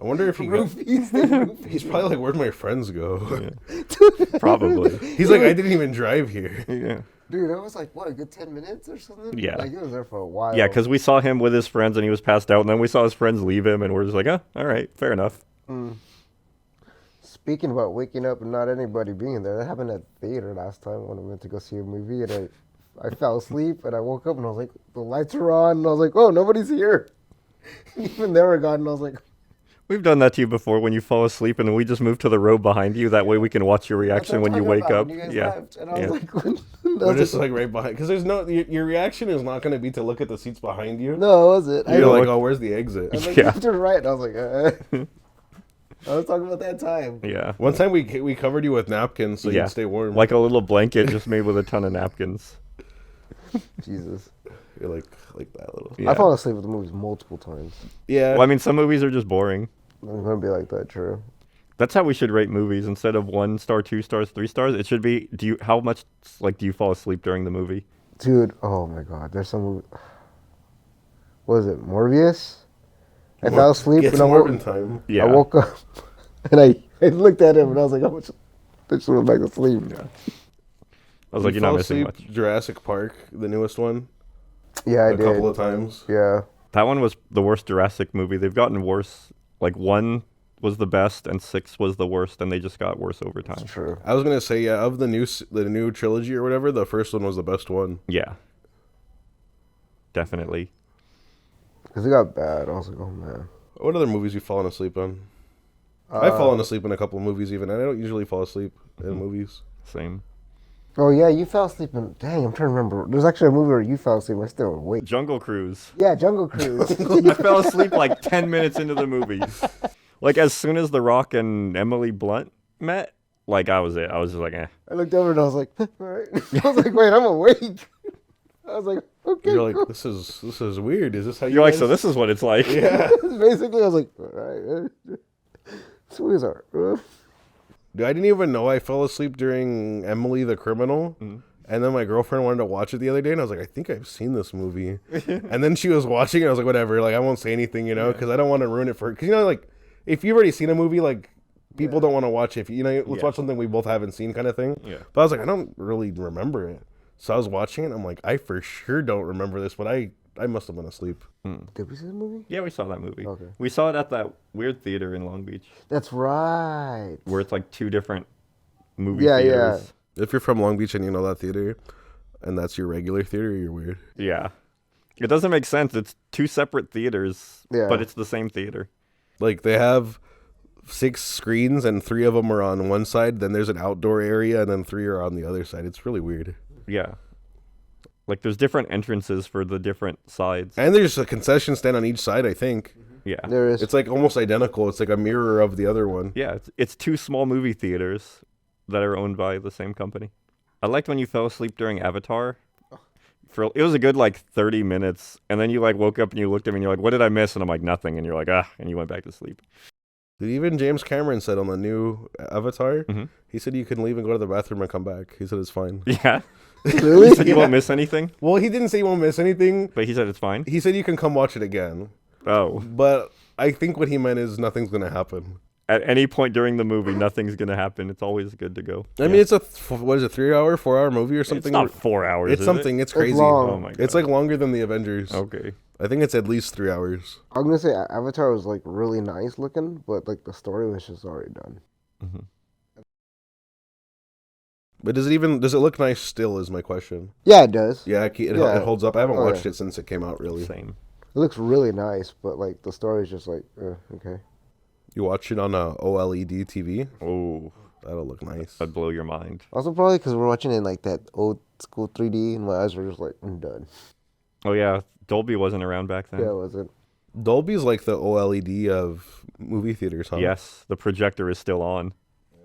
B: I wonder if he got,
C: Roofies, the roofies.
B: he's probably like, where'd my friends go?
A: Probably.
B: He's like, I didn't even drive here.
A: Yeah.
C: Dude, it was like, what, a good 10 minutes or something?
A: Yeah.
C: Like, he was there for a while.
A: Yeah, because we saw him with his friends and he was passed out. And then we saw his friends leave him and we're just like, oh, all right, fair enough.
C: Speaking about waking up and not anybody being there, that happened at theater last time when I went to go see a movie. And I fell asleep and I woke up and I was like, the lights are on. And I was like, oh, nobody's here. Even they were gone. And I was like,
A: We've done that to you before when you fall asleep and then we just move to the row behind you. That way we can watch your
C: "That's
A: reaction
C: what
A: when
C: I'm
A: you
C: talking
A: wake
C: about,"
A: up.
C: when you guys
A: Yeah.
C: left. And I was
A: Yeah.
C: like, I
B: We're
C: was
B: just
C: like,
B: like right behind, because there's no, your reaction is not going to be to look at the seats behind you.
C: no, it wasn't.
B: You're
A: know
B: like,
A: what?
B: oh, where's the exit?
C: I was like,
A: Yeah.
C: left or right. And I was like, I was talking about that time.
A: Yeah.
B: One time we covered you with napkins so
A: Yeah.
B: you'd stay warm.
A: Like a little blanket just made with a ton of napkins.
C: Jesus.
B: You're like that little.
A: Yeah.
C: I've fallen asleep with the movies multiple times.
B: Yeah.
A: Well, I mean, some movies are just boring.
C: I'm going to be like that, true.
A: That's how we should rate movies. Instead of 1 star, 2 stars, 3 stars, it should be how much do you fall asleep during the movie?
C: Dude, oh my God. There's some movie. What is it? Morbius? I fell asleep
B: It's
C: and I
B: Morbin
C: woke,
B: time.
A: Yeah.
C: I woke up and I looked at him and I was like, how much? I just went back to sleep.
A: Yeah. I was like,
B: You
A: you're not
B: fell
A: missing
B: asleep,
A: much.
B: Jurassic Park, the newest one,
C: Yeah, I
B: a
C: did.
B: couple of times.
C: Yeah.
A: That one was the worst Jurassic movie. They've gotten worse. Like 1 was the best and 6 was the worst, and they just got worse over time.
C: It's true.
B: I was gonna say, yeah, of the new trilogy or whatever, the first one was the best one.
A: Yeah. Definitely.
C: Because it got bad. I was like, oh man.
B: What other movies you fallen asleep on? I've fallen asleep in a couple of movies even. I don't usually fall asleep in movies.
A: Same.
C: Oh yeah, you fell asleep in. Dang, I'm trying to remember. There's actually a movie where you fell asleep. I still awake.
A: Jungle Cruise.
C: Yeah, Jungle Cruise.
A: I fell asleep like 10 minutes into the movie. Like as soon as The Rock and Emily Blunt met, like I was just like, eh.
C: I looked over and I was like, all right. I was like, wait, I'm awake. I was like, okay,
B: You're like,
C: cool.
B: this is weird. Is this how
A: You're like,
B: guys...
A: so this is what it's like.
B: Yeah.
C: Basically, I was like, all right. So is our.
B: Dude, I didn't even know I fell asleep during Emily the Criminal. And then my girlfriend wanted to watch it the other day, and I was like, I think I've seen this movie. And then she was watching it, I was like, whatever, like, I won't say anything, you know, because I don't want to ruin it for her. Because, you know, like, if you've already seen a movie, like, people don't want to watch it. If, you know, let's watch something we both haven't seen kind of thing.
A: Yeah.
B: But I was like, I don't really remember it. So I was watching it, and I'm like, I for sure don't remember this, but I must have been asleep.
C: Did we see the movie?
A: Yeah, we saw that movie.
C: Okay.
A: We saw it at that weird theater in Long Beach
C: That's right.
A: where it's like two different movie
C: Yeah,
A: theaters.
B: If you're from Long Beach and you know that theater, and that's your regular theater, you're weird.
A: Yeah. It doesn't make sense. It's two separate theaters,
C: Yeah.
A: but it's the same theater.
B: Like, they have 6 screens, and 3 of them are on one side, then there's an outdoor area, and then 3 are on the other side. It's really weird.
A: Yeah. Like there's different entrances for the different sides.
B: And there's a concession stand on each side, I think.
A: Yeah.
C: There is.
B: It's like almost identical. It's like a mirror of the other one.
A: Yeah, it's two small movie theaters that are owned by the same company. I liked when you fell asleep during Avatar. It was a good like 30 minutes, and then you like woke up and you looked at me and you're like, "What did I miss?" And I'm like, "Nothing." And you're like, "Ah," and you went back to sleep.
B: Even James Cameron said on the new Avatar,
A: Mhm.
B: he said you can leave and go to the bathroom and come back. He said it's fine.
A: Yeah.
C: Really?
A: He said you won't miss anything,
B: Well, he didn't say you won't miss anything.
A: but he said it's fine.
B: He said you can come watch it again.
A: Oh,
B: But I think what he meant is nothing's going to happen.
A: at any point during the movie, nothing's gonna happen. It's always good to go.
B: I mean, it's a, what is it, 3-hour, 4-hour movie or something?
A: It's not 4 hours.
B: It's
A: is
B: something. It's crazy.
C: long.
A: Oh my god.
B: It's like longer than the Avengers.
A: okay.
B: I think it's at least 3 hours.
C: I'm gonna say Avatar was like really nice looking, but like the story was just already done.
B: But does it look nice still is my question.
C: Yeah, it does.
B: Yeah, it
C: Yeah.
B: holds up. I haven't
C: Oh,
B: watched
C: yeah.
B: it since it came out, really.
A: Same.
C: It looks really nice, but like the story is just like, okay.
B: You watch it on a OLED TV?
A: Oh,
B: That'll look nice.
A: that'd blow your mind.
C: Also probably because we're watching it in like that old school 3D, and my eyes were just like, I'm done.
A: Oh yeah, Dolby wasn't around back then.
C: Yeah, it wasn't.
B: Dolby's like the OLED of movie theaters, huh?
A: Yes, the projector is still on.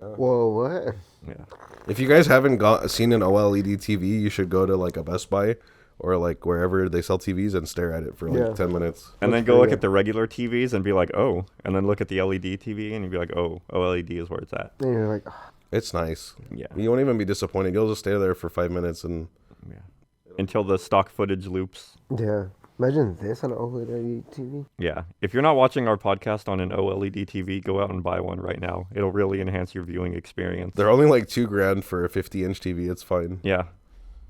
C: Whoa, what?
A: Yeah.
B: If you guys haven't seen an OLED TV, you should go to like a Best Buy or like wherever they sell TVs and stare at it for like
C: Yeah.
B: 10 minutes.
A: And then
C: Looks
A: go
C: pretty
A: look
C: good.
A: at the regular TVs and be like, oh, and then look at the LED TV and you'd be like, oh, OLED is where it's at.
C: And you're like, "Ah."
B: It's nice.
A: Yeah.
B: You won't even be disappointed. You'll just stay there for 5 minutes and
A: Yeah. Until the stock footage loops.
C: yeah. Imagine this on an OLED TV.
A: Yeah. If you're not watching our podcast on an OLED TV, go out and buy one right now. It'll really enhance your viewing experience.
B: they're only like $2,000 for a 50-inch TV. It's fine.
A: Yeah.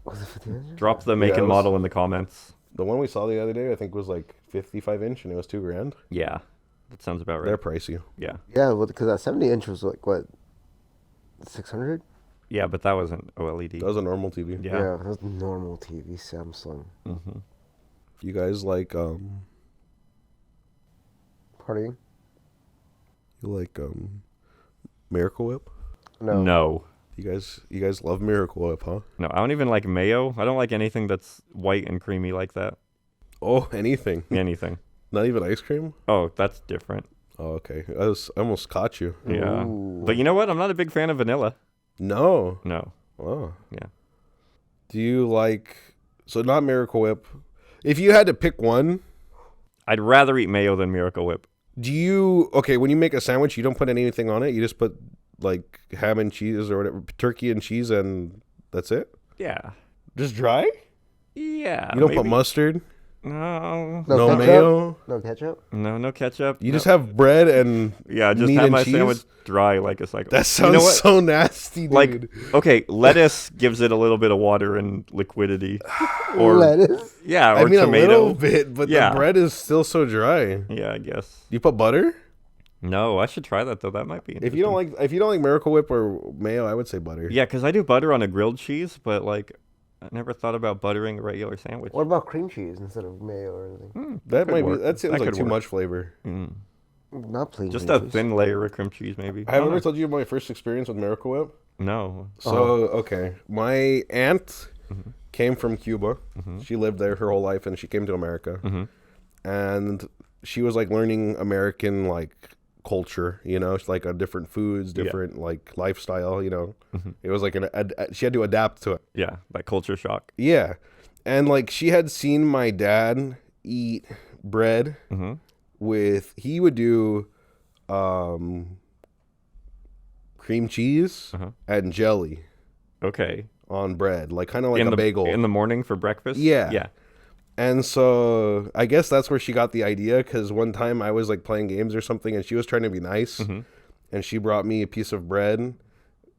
C: Was it 50 inches?
A: Drop the make
B: Yeah,
A: and
B: it was-
A: model in the comments.
B: The one we saw the other day, I think was like 55-inch and it was $2,000.
A: Yeah. That sounds about
B: They're
A: right.
B: pricey.
A: Yeah.
C: Yeah, well, because that 70 inch was like, what, 600?
A: Yeah, but that wasn't OLED.
B: That was a normal TV.
A: Yeah.
C: that was normal TV, Samsung.
A: Mm-hmm.
B: You guys like
C: Partying?
B: Miracle Whip?
C: No.
A: No.
B: You guys love Miracle Whip, huh?
A: No, I don't even like mayo. I don't like anything that's white and creamy like that.
B: Oh, anything.
A: Anything.
B: Not even ice cream?
A: Oh, that's different.
B: Oh, okay. I almost caught you.
A: Yeah.
C: Ooh.
A: But you know what? I'm not a big fan of vanilla.
B: No.
A: No.
B: Oh.
A: Yeah.
B: Do you like, so not Miracle Whip. If you had to pick one,
A: I'd rather eat mayo than Miracle Whip.
B: okay, when you make a sandwich, you don't put anything on it. You just put like ham and cheese or whatever, turkey and cheese, and that's it?
A: Yeah.
B: Just dry?
A: Yeah.
B: You don't put
A: maybe.
B: mustard?
A: No.
C: No
B: No
C: ketchup?
B: mayo?
C: No ketchup?
A: No ketchup.
B: You
A: No.
B: just have bread and
A: Yeah, just
B: meat
A: have
B: and
A: my
B: cheese?
A: sandwich dry like a cycle.
B: That sounds
A: you know what?
B: so nasty, dude.
A: Like, okay, lettuce gives it a little bit of water and liquidity. Or
C: Lettuce?
A: yeah, or
B: I mean,
A: tomato.
B: a little bit, but
A: Yeah.
B: the bread is still so dry.
A: Yeah, I guess.
B: You put butter?
A: No, I should try that though. That might be.
B: If you don't like Miracle Whip or mayo, I would say butter.
A: Yeah, because I do butter on a grilled cheese, but like, I never thought about buttering a regular sandwich.
C: What about cream cheese instead of mayo or anything?
B: That
A: could
B: might
A: work.
B: be. That seems
A: That
B: like
A: could
B: too
A: work.
B: much flavor.
C: Not plain
A: Just
C: cream
A: a
C: cheese.
A: thin layer of cream cheese, maybe.
B: I have ever told you my first experience with Miracle Whip.
A: No.
B: So okay, my aunt came from Cuba. She lived there her whole life, and she came to America. And she was like learning American like culture. It's like different foods, different like lifestyle. It was like she had to adapt to it.
A: Yeah, like culture shock.
B: Yeah, and like she had seen my dad eat bread with he would do cream cheese and jelly
A: Okay.
B: on bread, like kind of like a bagel
A: in the morning for breakfast.
B: Yeah.
A: Yeah.
B: And so I guess that's where she got the idea, because one time I was like playing games or something and she was trying to be nice, and she brought me a piece of bread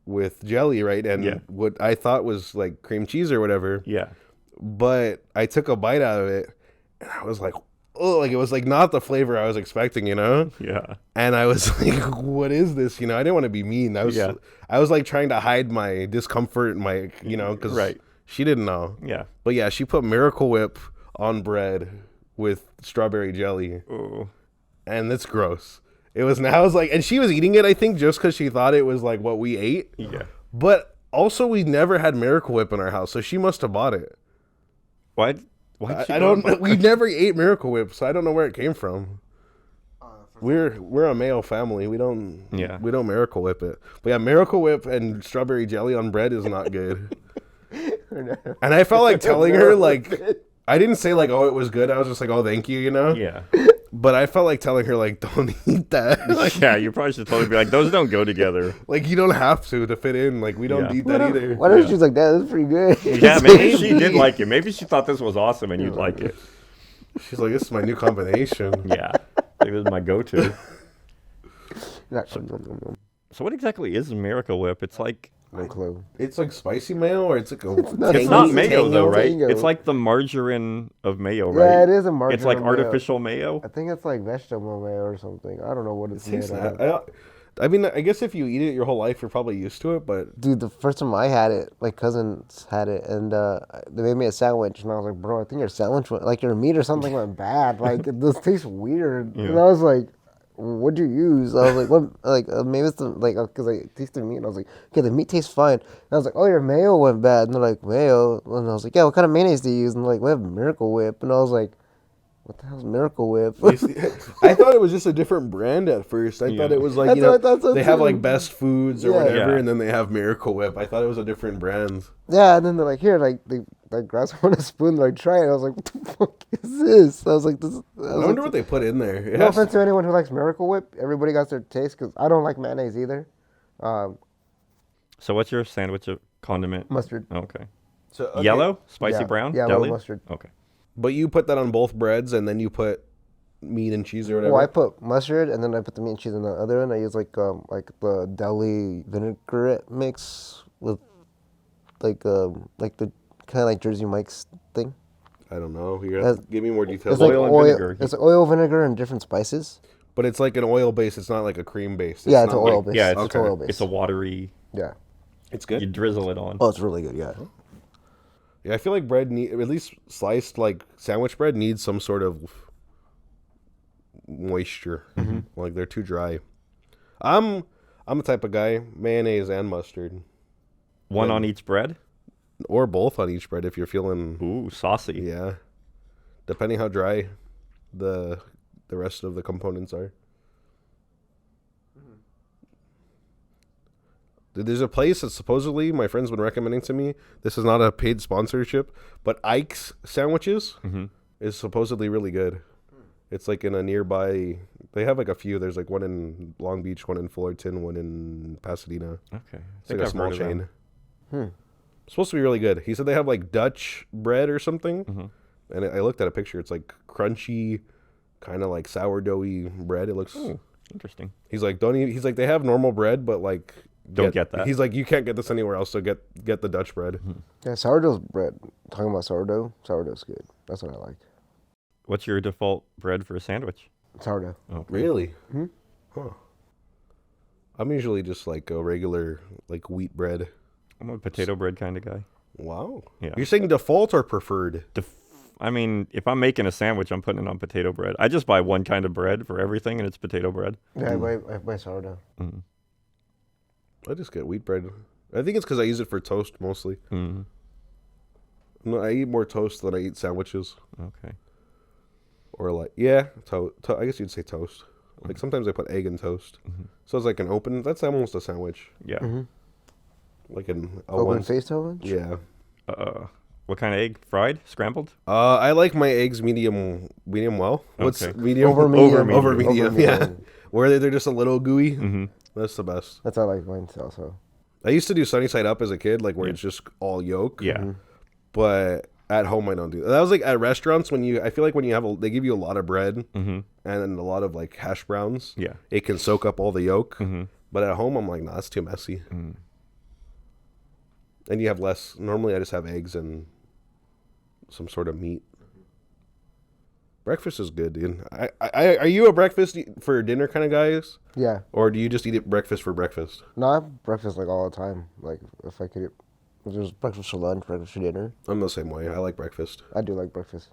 B: with jelly, right? And what I thought was like cream cheese or whatever.
A: Yeah.
B: But I took a bite out of it and I was like, oh, like it was like not the flavor I was expecting,
A: Yeah.
B: And I was like, what is this? I didn't want to be mean. I was like trying to hide my discomfort and my, because she didn't know.
A: Yeah.
B: But yeah, she put Miracle Whip on bread with strawberry jelly.
A: Ooh.
B: And it's gross. It was, and I was like, and she was eating it, I think, just because she thought it was like what we ate.
A: Yeah.
B: But also, we never had Miracle Whip in our house, so she must have bought it.
A: Why?
B: I don't. We never ate Miracle Whip, so I don't know where it came from. We're a Mayo family. We don't.
A: Yeah.
B: We don't Miracle Whip it. But yeah, Miracle Whip and strawberry jelly on bread is not good. And I felt like telling her like. I didn't say like, oh, it was good. I was just like, oh, thank you,
A: Yeah.
B: But I felt like telling her like, don't eat that. Like,
A: Yeah, you probably should totally be like, those don't go together.
B: like you don't have to fit in. Like we don't eat that either.
C: What if she's like, that's pretty good?
A: Yeah, maybe she did like it. Maybe she thought this was awesome and you'd like it.
B: She's like, this is my new combination.
A: Yeah. It was my go-to. So what exactly is Miracle Whip? It's like...
C: No clue.
B: It's like spicy mayo, or it's like a.
A: It's not mayo though, right?
C: Tango.
A: It's like the margarine of mayo, right?
C: Yeah, it is a margarine.
A: It's like
C: mayo.
A: artificial mayo.
C: I think it's like vegetable mayo or something. I don't know what it's made
B: Tastes
C: of.
B: I mean, I guess if you eat it your whole life, you're probably used to it. But
C: Dude, the first time I had it, my cousins had it, and they made me a sandwich, and I was like, bro, I think your sandwich went, like your meat or something went bad. Like, this tastes weird.
A: Yeah.
C: And I was like, what'd you use? I was like, what? Like, maybe it's the, like, because I tasted meat, and I was like, okay, the meat tastes fine. And I was like, oh, your mayo went bad. And they're like, mayo? And I was like, yeah, what kind of mayonnaise do you use? And they're like, we have Miracle Whip. And I was like, what the hell's Miracle Whip?
B: I thought it was just a different brand at first. I thought it was like,
C: That's what I thought so
B: they have
C: too.
B: like Best Foods or
C: Yeah.
B: whatever,
A: Yeah.
B: and then they have Miracle Whip. I thought it was a different brand.
C: Yeah, and then they're like, here, like, they like grab someone a spoon, like, try it. I was like, what the fuck is this? I was like, this.
B: I wonder what they put in there. It
C: No
B: has
C: offense to anyone who likes Miracle Whip. Everybody got their taste, because I don't like mayonnaise either.
A: So what's your sandwich of condiment?
C: Mustard.
A: Okay.
B: so, okay.
A: Yellow? Spicy
C: Yeah.
A: brown?
C: Yeah,
A: Deli?
C: little mustard.
A: Okay.
B: But you put that on both breads, and then you put meat and cheese or whatever.
C: Well, I put mustard, and then I put the meat and cheese in the other one. I use like the deli vinaigrette mix with like the kind of like Jersey Mike's thing.
B: I don't know. You have to give me more details.
C: It's like
A: Oil and
C: oil.
A: vinegar.
C: It's oil, vinegar, and different spices.
B: But it's like an oil base. It's not like a cream base.
C: Yeah, it's
B: not
C: an oil
B: like-
C: base.
A: Yeah,
C: it's
B: okay.
C: oil base.
A: It's a watery...
C: Yeah.
B: It's
A: You
B: good.
A: drizzle it on.
C: Oh, it's really good. Yeah.
B: Yeah, I feel like bread need, at least sliced like sandwich bread needs some sort of moisture. Like they're too dry. I'm the type of guy, mayonnaise and mustard,
A: One on each bread?
B: or both on each bread if you're feeling.
A: Ooh, saucy.
B: Yeah, depending how dry the rest of the components are. There's a place that supposedly my friend's been recommending to me. This is not a paid sponsorship, but Ike's Sandwiches is supposedly really good. It's like in a nearby. They have like a few. There's like one in Long Beach, one in Fullerton, one in Pasadena.
A: Okay.
B: It's like a small chain. It's supposed to be really good. He said they have like Dutch bread or something, and I looked at a picture. It's like crunchy, kind of like sourdoughy bread. It looks.
A: Ooh, interesting.
B: He's like, don't eat. He's like, they have normal bread, but like,
A: Don't get that.
B: He's like, you can't get this anywhere else. So get the Dutch bread.
C: Yeah, sourdough's bread. Talking about sourdough, sourdough's good. That's what I like.
A: What's your default bread for a sandwich?
C: Sourdough.
A: Okay.
B: Really? Huh. I'm usually just like a regular like wheat bread.
A: I'm a potato bread kind of guy.
B: Wow.
A: Yeah.
B: You're saying default or preferred?
A: I mean, if I'm making a sandwich, I'm putting it on potato bread. I just buy one kind of bread for everything, and it's potato bread.
C: Yeah, I buy sourdough.
B: I just get wheat bread. I think it's because I use it for toast mostly.
A: Mm.
B: No, I eat more toast than I eat sandwiches.
A: Okay.
B: Or like, yeah, I guess you'd say toast. Like sometimes I put egg in toast. So it's like an open, that's almost a sandwich.
A: Yeah.
C: Mm-hmm.
B: Like an a
C: Open
B: one.
C: faced oven?
B: Yeah.
A: What kind of egg? Fried? Scrambled?
B: I like my eggs medium well. What's
A: Okay.
B: medium?
C: Over medium.
B: Over medium,
C: Over
B: yeah.
C: medium.
B: Where they're just a little gooey.
A: Mm-hmm.
B: That's the best.
C: That's how I like mine also.
B: I used to do sunny side up as a kid, like where it's just all yolk.
A: Yeah.
B: But at home I don't do that. That was like at restaurants I feel like when you have they give you a lot of bread and a lot of like hash browns.
A: Yeah.
B: It can soak up all the yolk.
A: Mm-hmm.
B: But at home I'm like, nah, that's too messy. And you have less. Normally I just have eggs and some sort of meat. Breakfast is good, dude. Are you a breakfast for dinner kind of guys?
C: Yeah.
B: Or do you just eat it breakfast for breakfast?
C: No, I have breakfast like all the time. Like if I could, if there's breakfast for lunch, breakfast for dinner.
B: I'm the same way. I like breakfast.
C: I do like breakfast.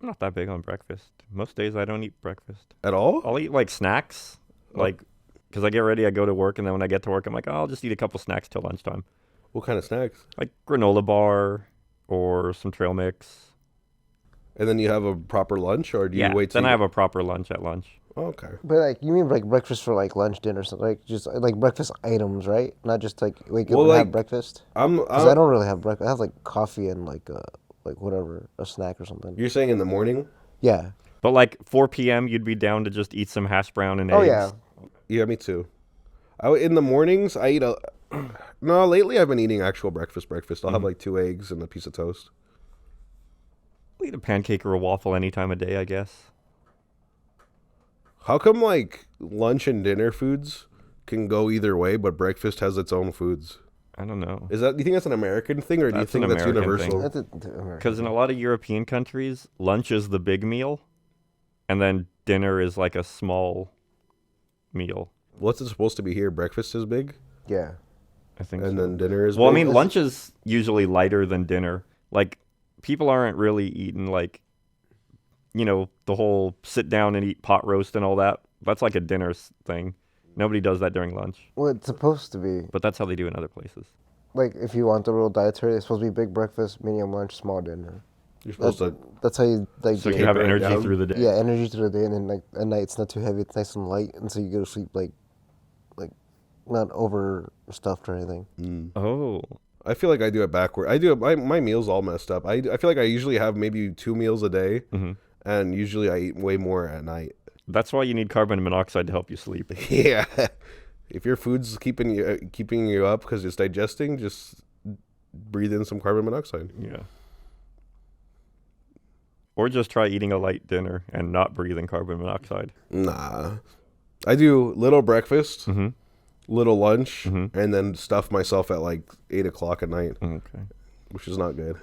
A: I'm not that big on breakfast. Most days I don't eat breakfast.
B: At all?
A: I'll eat like snacks, like because I get ready, I go to work, and then when I get to work, I'm like, oh, I'll just eat a couple snacks till lunchtime,
B: What kind of snacks?
A: like granola bar or some trail mix.
B: And then you have a proper lunch, or do you
A: Yeah.
B: wait till
A: Then I have a proper lunch at lunch.
B: Oh, okay.
C: But like you mean like breakfast for like lunch, dinner, something like just like breakfast items, right? Not just like wake up
B: Well,
C: and
B: like,
C: have breakfast. Because I don't really have breakfast. I have like coffee and like whatever, a snack or something.
B: You're saying in the morning?
C: Yeah.
A: But like 4 p.m., you'd be down to just eat some hash brown and
C: Oh
A: eggs.
C: yeah.
B: Yeah, me too. In the mornings, I eat a... No, lately I've been eating actual breakfast. I'll have like 2 eggs and a piece of toast.
A: I'll eat a pancake or a waffle any time of day, I guess.
B: How come like lunch and dinner foods can go either way, but breakfast has its own foods?
A: I don't know.
B: Do you think that's an American thing, or do you
A: That's
B: think
A: an
B: that's
A: American
B: universal?
A: thing.
C: That's American.
A: Because in a lot of European countries, lunch is the big meal, and then dinner is like a small meal.
B: What's it supposed to be here? Breakfast is big,
C: Yeah.
A: I think
B: and
A: so.
B: then dinner is
A: Well, I
B: big?
A: mean, lunch is usually lighter than dinner. Like, people aren't really eating, like, the whole sit down and eat pot roast and all that. That's like a dinner thing. Nobody does that during lunch.
C: Well, it's supposed to be.
A: But that's how they do in other places.
C: Like if you want the real dietary, it's supposed to be big breakfast, medium lunch, small dinner.
B: You're supposed to.
C: That's how you like.
A: So
C: do
A: you
C: it.
A: have
B: Taper it
A: energy
B: down.
A: through the day.
C: Yeah, energy through the day, and then like at night it's not too heavy. It's nice and light, and so you go to sleep like not overstuffed or anything.
A: Oh.
B: I feel like I do it backward. My meals all messed up. I feel like I usually have maybe 2 meals a day, and usually I eat way more at night.
A: That's why you need carbon monoxide to help you sleep.
B: Yeah, if your food's keeping you up because it's digesting, just breathe in some carbon monoxide.
A: Yeah. Or just try eating a light dinner and not breathing carbon monoxide.
B: Nah, I do little breakfast, little lunch,
A: Mhm.
B: and then stuff myself at like 8 o'clock at night,
A: Okay.
B: which is not good.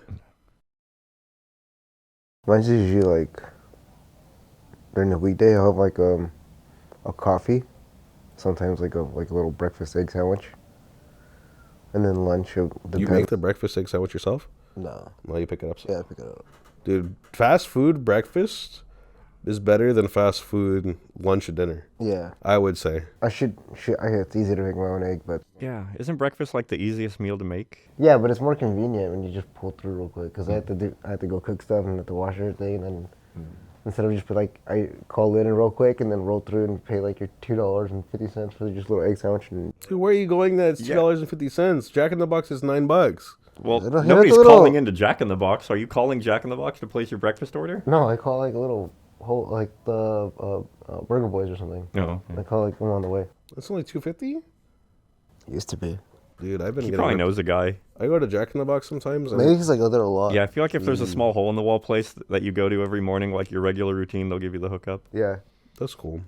C: Mine's usually like during the weekday. I'll have like a coffee, sometimes like a little breakfast egg sandwich, and then lunch.
B: You make the breakfast egg sandwich yourself?
C: No.
B: No, you pick it up.
C: Yeah, pick it up.
B: Dude, fast food breakfast is better than fast food lunch and dinner,
C: Yeah,
B: I would say.
C: I should. It's easy to make my own egg, but
A: Yeah. Isn't breakfast like the easiest meal to make?
C: yeah, but it's more convenient when you just pull through real quick. Because I had to go cook stuff and have to wash everything, and then instead of just I call in and real quick and then roll through and pay like your $2.50 for just a little egg sandwich. And
B: Dude, where are you going? That's
A: Yeah.
B: $2.50. Jack in the Box is $9.
A: Well,
C: It'll hit
A: nobody's
C: the little-
A: calling into Jack in the Box. Are you calling Jack in the Box to place your breakfast order?
C: no, I call like a little whole like the Burger Boys or something.
A: No.
C: I call like them on the way.
B: That's only $2.50.
C: Used to be.
B: Dude, I've been
A: He
B: getting.
A: probably knows a guy.
B: I go to Jack in the Box sometimes. And
C: Maybe he's like a little lot.
A: Yeah, I feel like if there's a small hole in the wall place that you go to every morning, like your regular routine, they'll give you the hookup.
C: Yeah,
B: That's cool.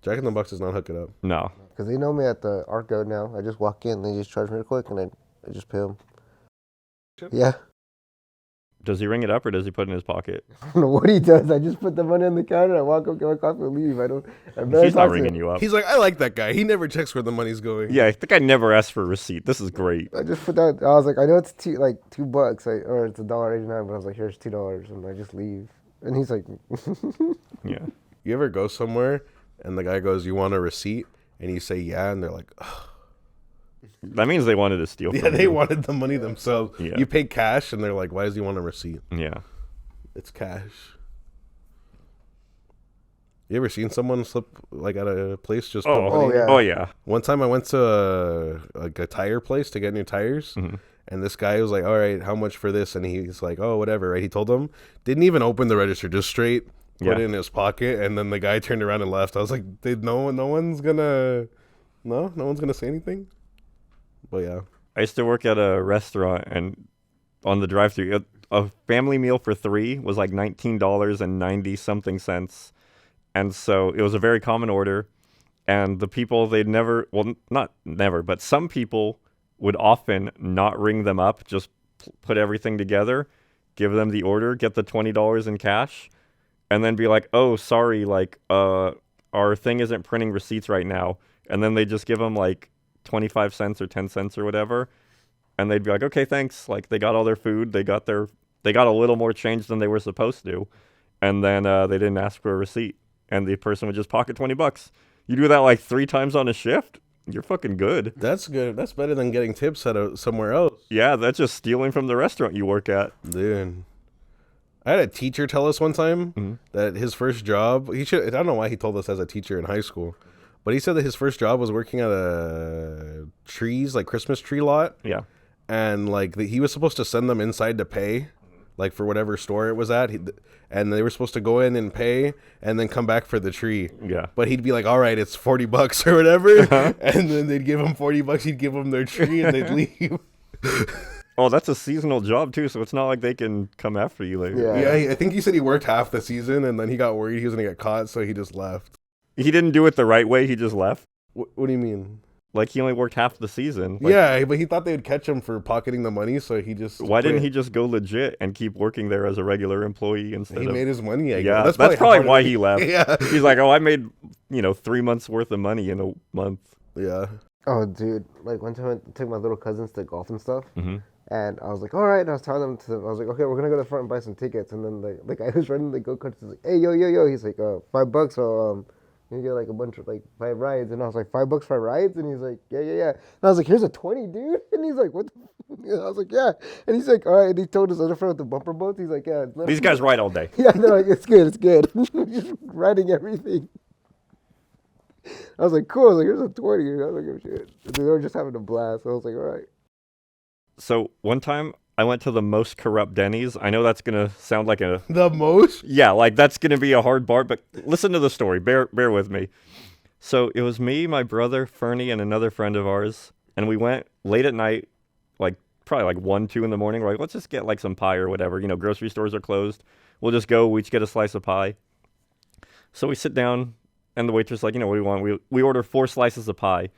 B: Jack in the Box does not hook it up.
A: No.
C: because they know me at the Arco now. I just walk in, they just charge me real quick, and I just pay them. Yeah.
A: Does he ring it up or does he put it in his pocket?
C: I don't know what he does. I just put the money on the counter. I walk up, get my coffee, and leave. I've never
A: He's not
C: talked to
A: ringing
C: him.
A: you up.
B: He's like, I like that guy. He never checks where the money's going.
A: Yeah, I think I never asked for a receipt. This is great.
C: I just put that. I was like, I know it's $2, or it's $1.89, but I was like, here's $2, and I just leave. And he's like,
A: Yeah.
B: You ever go somewhere and the guy goes, "You want a receipt?" and you say yeah, and they're like, "Ugh."
A: That means they wanted to steal
B: Yeah,
A: from
B: they
A: you.
B: wanted the money themselves.
A: Yeah.
B: You pay cash, and they're like, "Why does he want a receipt?"
A: Yeah.
B: It's cash. You ever seen someone slip like at a place just put
A: Oh,
B: money?
C: Oh, yeah.
A: Oh, yeah.
B: One time I went to a tire place to get new tires, and this guy was like, "All right, how much for this?" And he's like, "Oh, whatever." Right? He told him, didn't even open the register, just straight put it in his pocket, and then the guy turned around and left. I was like, no one's gonna say anything." But yeah,
A: I used to work at a restaurant, and on the drive-thru, a family meal for 3 was like $19.90 something. And so it was a very common order. And the people, they'd never, well, not never, but some people would often not ring them up, just put everything together, give them the order, get the $20 in cash, and then be like, "Oh, sorry, like, our thing isn't printing receipts right now." And then they just give them like 25 cents or 10 cents or whatever. And they'd be like, "Okay, thanks." Like, they got all their food, they got a little more change than they were supposed to. And then they didn't ask for a receipt. And the person would just pocket $20. You do that like 3 times on a shift, you're fucking good.
B: that's good. That's better than getting tips somewhere else,
A: Yeah, that's just stealing from the restaurant you work at.
B: dude. I had a teacher tell us one time that his first job, I don't know why he told us as a teacher in high school, but he said that his first job was working at a Christmas tree lot.
A: Yeah.
B: And like he was supposed to send them inside to pay, like for whatever store it was at, and they were supposed to go in and pay and then come back for the tree.
A: Yeah.
B: But he'd be like, "All right, it's $40 or whatever," and then they'd give him $40. He'd give them their tree, and they'd leave.
A: Oh, that's a seasonal job too, so it's not like they can come after you later.
C: Yeah.
B: Yeah, I think he said he worked half the season, and then he got worried he was gonna get caught, so he just left.
A: He didn't do it the right way, he just left.
B: What do you mean?
A: Like, he only worked half the season. Like,
B: Yeah, but he thought they would catch him for pocketing the money, so he just
A: why didn't
B: quit.
A: he just go legit and keep working there as a regular employee instead
B: He
A: of...
B: made his money. I
A: Yeah,
B: guess.
A: that's probably why
B: how
A: he left.
B: Yeah,
A: He's like, "Oh, I made, 3 months worth of money in a month."
B: yeah.
C: Oh, dude. Like, one time I took my little cousins to golf and stuff.
A: Mhm.
C: And I was like, all right. And I was telling them I was like, okay, we're going to go to the front and buy some tickets. And then the guy who's running the go-karts is like, "Hey, yo. He's like, $5. So, you get like a bunch of like 5 rides." And I was like, $5 for rides? And he's like, yeah. And I was like, "Here's a 20, dude." And he's like, "What the f-" I was like, "Yeah." And he's like, "All right." And he told his other friend with the bumper boats. He's like, "Yeah."
A: These guys ride all day.
C: Yeah, they're like, it's good. Just riding everything. I was like, cool. I was like, "Here's a 20. I was like, "Oh shit." And they were just having a blast. I was like, all right.
A: So one time I went to the most corrupt Denny's. I know that's going to sound like a...
B: The most?
A: Yeah, like that's going to be a hard bar, but listen to the story. Bear with me. So it was me, my brother, Fernie, and another friend of ours. And we went late at night, like probably like 1, 2 in the morning. We're like, let's just get like some pie or whatever. Grocery stores are closed. We'll just go. We each get a slice of pie. So we sit down, and the waitress like, "What do you want?" We order 4 slices of pie.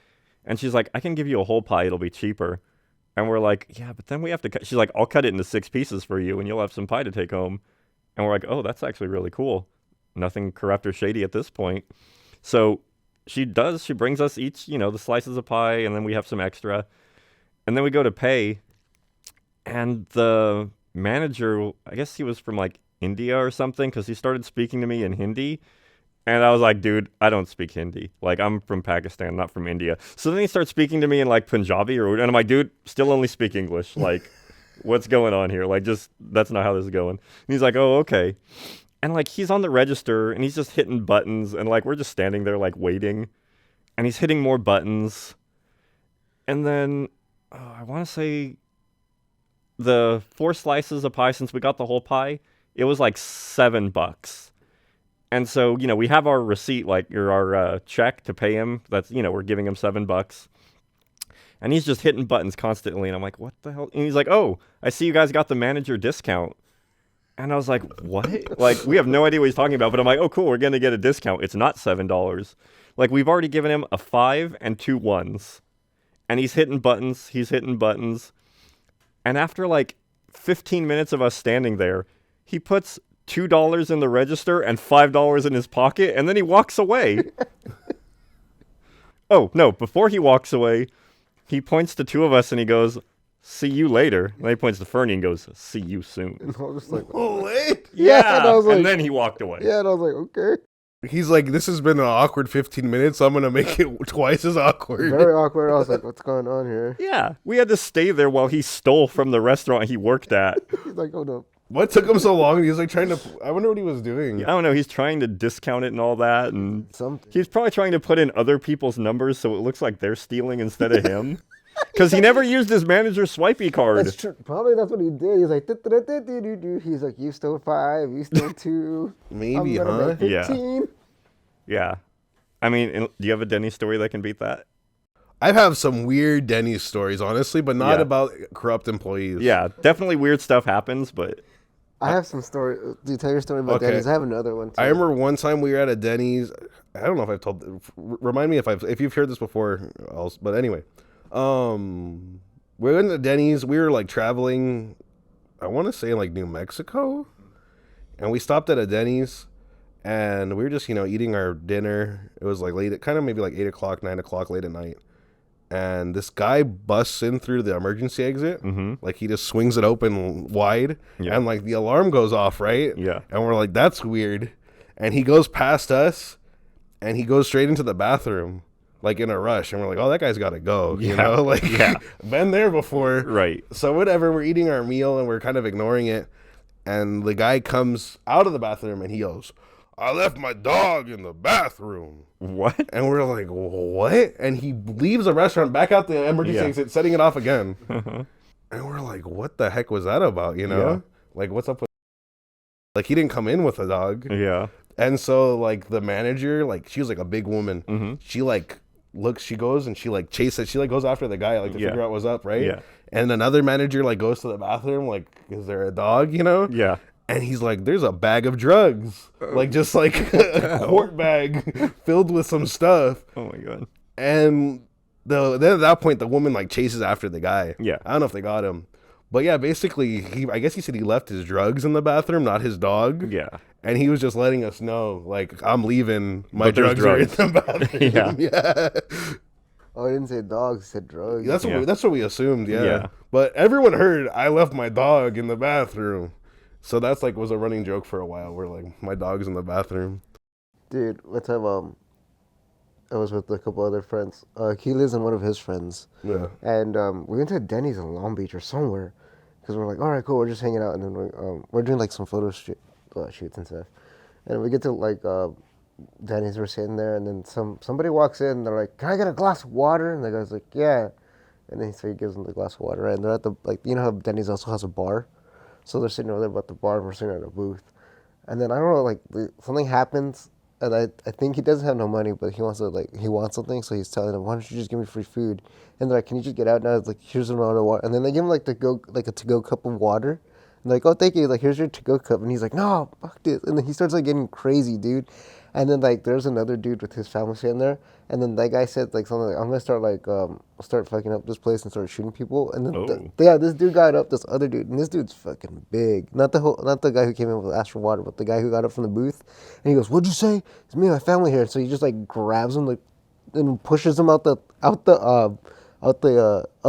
A: And she's like, "I can give you a whole pie. It'll be cheaper." And we're like, "Yeah, but then we have to cut." She's like, "I'll cut it into 6 pieces for you, and you'll have some pie to take home." And we're like, "Oh, that's actually really cool." Nothing corrupt or shady at this point. So she brings us each, the slices of pie, and then we have some extra. And then we go to pay, and the manager, I guess he was from like India or something, because he started speaking to me in Hindi. And I was like, "Dude, I don't speak Hindi. Like, I'm from Pakistan, not from India." So then he starts speaking to me in like Punjabi or Urdu, and I'm like, "Dude, still only speak English. Like, what's going on here? Like, just, that's not how this is going." And he's like, "Oh, okay." And like, he's on the register and he's just hitting buttons, and like, we're just standing there like waiting, and he's hitting more buttons. And then, I want to say the 4 slices of pie, since we got the whole pie, it was like $7. And so, we have our receipt, like, or our check to pay him. That's, we're giving him $7. And he's just hitting buttons constantly. And I'm like, "What the hell?" And he's like, "Oh, I see you guys got the manager discount." And I was like, "What?" Like, we have no idea what he's talking about. But I'm like, "Oh, cool, we're going to get a discount. It's not $7. Like, we've already given him a 5 and 2 1s. And he's hitting buttons. And after, like, 15 minutes of us standing there, he puts $2 in the register and $5 in his pocket, and then he walks away. Oh, no, before he walks away, he points to 2 of us and he goes, "See you later." And then he points to Fernie and goes, "See you soon."
C: And I was just like,
B: Oh wait.
C: Yeah, and I was like-
A: and then he walked away.
C: yeah. And I was like, okay.
B: He's like, this has been an awkward 15 minutes, so I'm gonna make it twice as awkward.
C: Very awkward. I was like, what's going on here?
A: Yeah, we had to stay there while he stole from the restaurant he worked at.
C: He's like, oh no.
B: What took him so long? He was like trying to. I wonder what he was doing.
A: I don't know. He's trying to discount it and all that, and
C: Something.
A: he's probably trying to put in other people's numbers so it looks like they're stealing instead of him. Because he never used his manager's swipey card.
C: That's true. Probably that's what he did. He's like, "Du-du-du-du-du-du." He's like, you stole 5, you stole 2.
B: Maybe,
C: I'm gonna
B: huh?
C: make
A: Yeah.
C: 15.
A: Yeah. I mean, do you have a Denny story that can beat that?
B: I have some weird Denny's stories, honestly, but not
A: Yeah.
B: about corrupt employees.
A: Yeah, definitely weird stuff happens, but
C: I have some story. Do you tell your story about
B: Okay.
C: Denny's? I have another one too.
B: I remember one time we were at a Denny's. I don't know if I've told. Remind me if you've heard this before. But anyway, we went to Denny's. We were like traveling. I want to say in like New Mexico, and we stopped at a Denny's, and we were just eating our dinner. It was like late, kind of maybe like 8 o'clock, 9 o'clock, late at night. And this guy busts in through the emergency exit.
A: Mm-hmm.
B: Like he just swings it open wide,
A: Yeah.
B: and like the alarm goes off, right?
A: Yeah.
B: And we're like, that's weird. And he goes past us, and he goes straight into the bathroom, like in a rush. And we're like, oh, that guy's got to go. You
A: Yeah.
B: know, like
A: Yeah.
B: been there before.
A: right.
B: So whatever, we're eating our meal and we're kind of ignoring it. And the guy comes out of the bathroom and he goes, I left my dog in the bathroom.
A: What?
B: And we're like, what? And he leaves the restaurant back out the emergency
A: Yeah.
B: exit, setting it off again. And we're like, what the heck was that about,
A: Yeah.
B: Like, what's up with... Like, he didn't come in with a dog.
A: Yeah.
B: And so, like, the manager, like, she was, like, a big woman.
A: Mm-hmm.
B: She, like, she goes and she, like, chases... She, like, goes after the guy, like, to
A: Yeah.
B: figure out what's up, right?
A: Yeah.
B: And another manager, like, goes to the bathroom, like, is there a dog,
A: Yeah.
B: And he's like, there's a bag of drugs. Like, just, like, a quart bag filled with some stuff.
A: Oh my god.
B: And then at that point, the woman like chases after the guy.
A: Yeah.
B: I don't know if they got him, but yeah, basically, I guess he said he left his drugs in the bathroom, not his dog.
A: Yeah.
B: And he was just letting us know, like, I'm leaving. My
A: But there's
B: drugs are in the bathroom.
A: Yeah.
B: Yeah.
C: Oh, I didn't say dogs. I said drugs.
B: That's what we assumed. Yeah.
A: Yeah.
B: But everyone heard I left my dog in the bathroom, so that's like was a running joke for a while. We're like, my dog's in the bathroom.
C: Dude, one time I was with a couple other friends. He lives in one of his friends.
B: Yeah.
C: And we went to Denny's in Long Beach or somewhere. Because we're like, all right, cool, we're just hanging out. And then we're doing like some photo shoots and stuff. And we get to like Denny's, we're sitting there. And then somebody walks in and they're like, can I get a glass of water? And the guy's like, yeah. And then so he gives them the glass of water. And they're at the, like, you know how Denny's also has a bar? So they're sitting over there at the bar and we're sitting at a booth. And then I don't know, like something happens. And I think he doesn't have no money, but he wants something, so he's telling them, why don't you just give me free food? And they're like, can you just get out now? It's like, here's another water. And then they give him like a to-go cup of water. And they're like, oh, thank you. Like, here's your to-go cup. And he's like, no, fuck this. And then he starts like getting crazy, dude. And then like there's another dude with his family sitting there. And then that guy said like something like, I'm gonna start like start fucking up this place and start shooting people. And then this dude got up, this other dude, and this dude's fucking big. Not the guy who came in with asked for water, but the guy who got up from the booth. And he goes, what'd you say? It's me and my family here. So he just like grabs him like and pushes him out the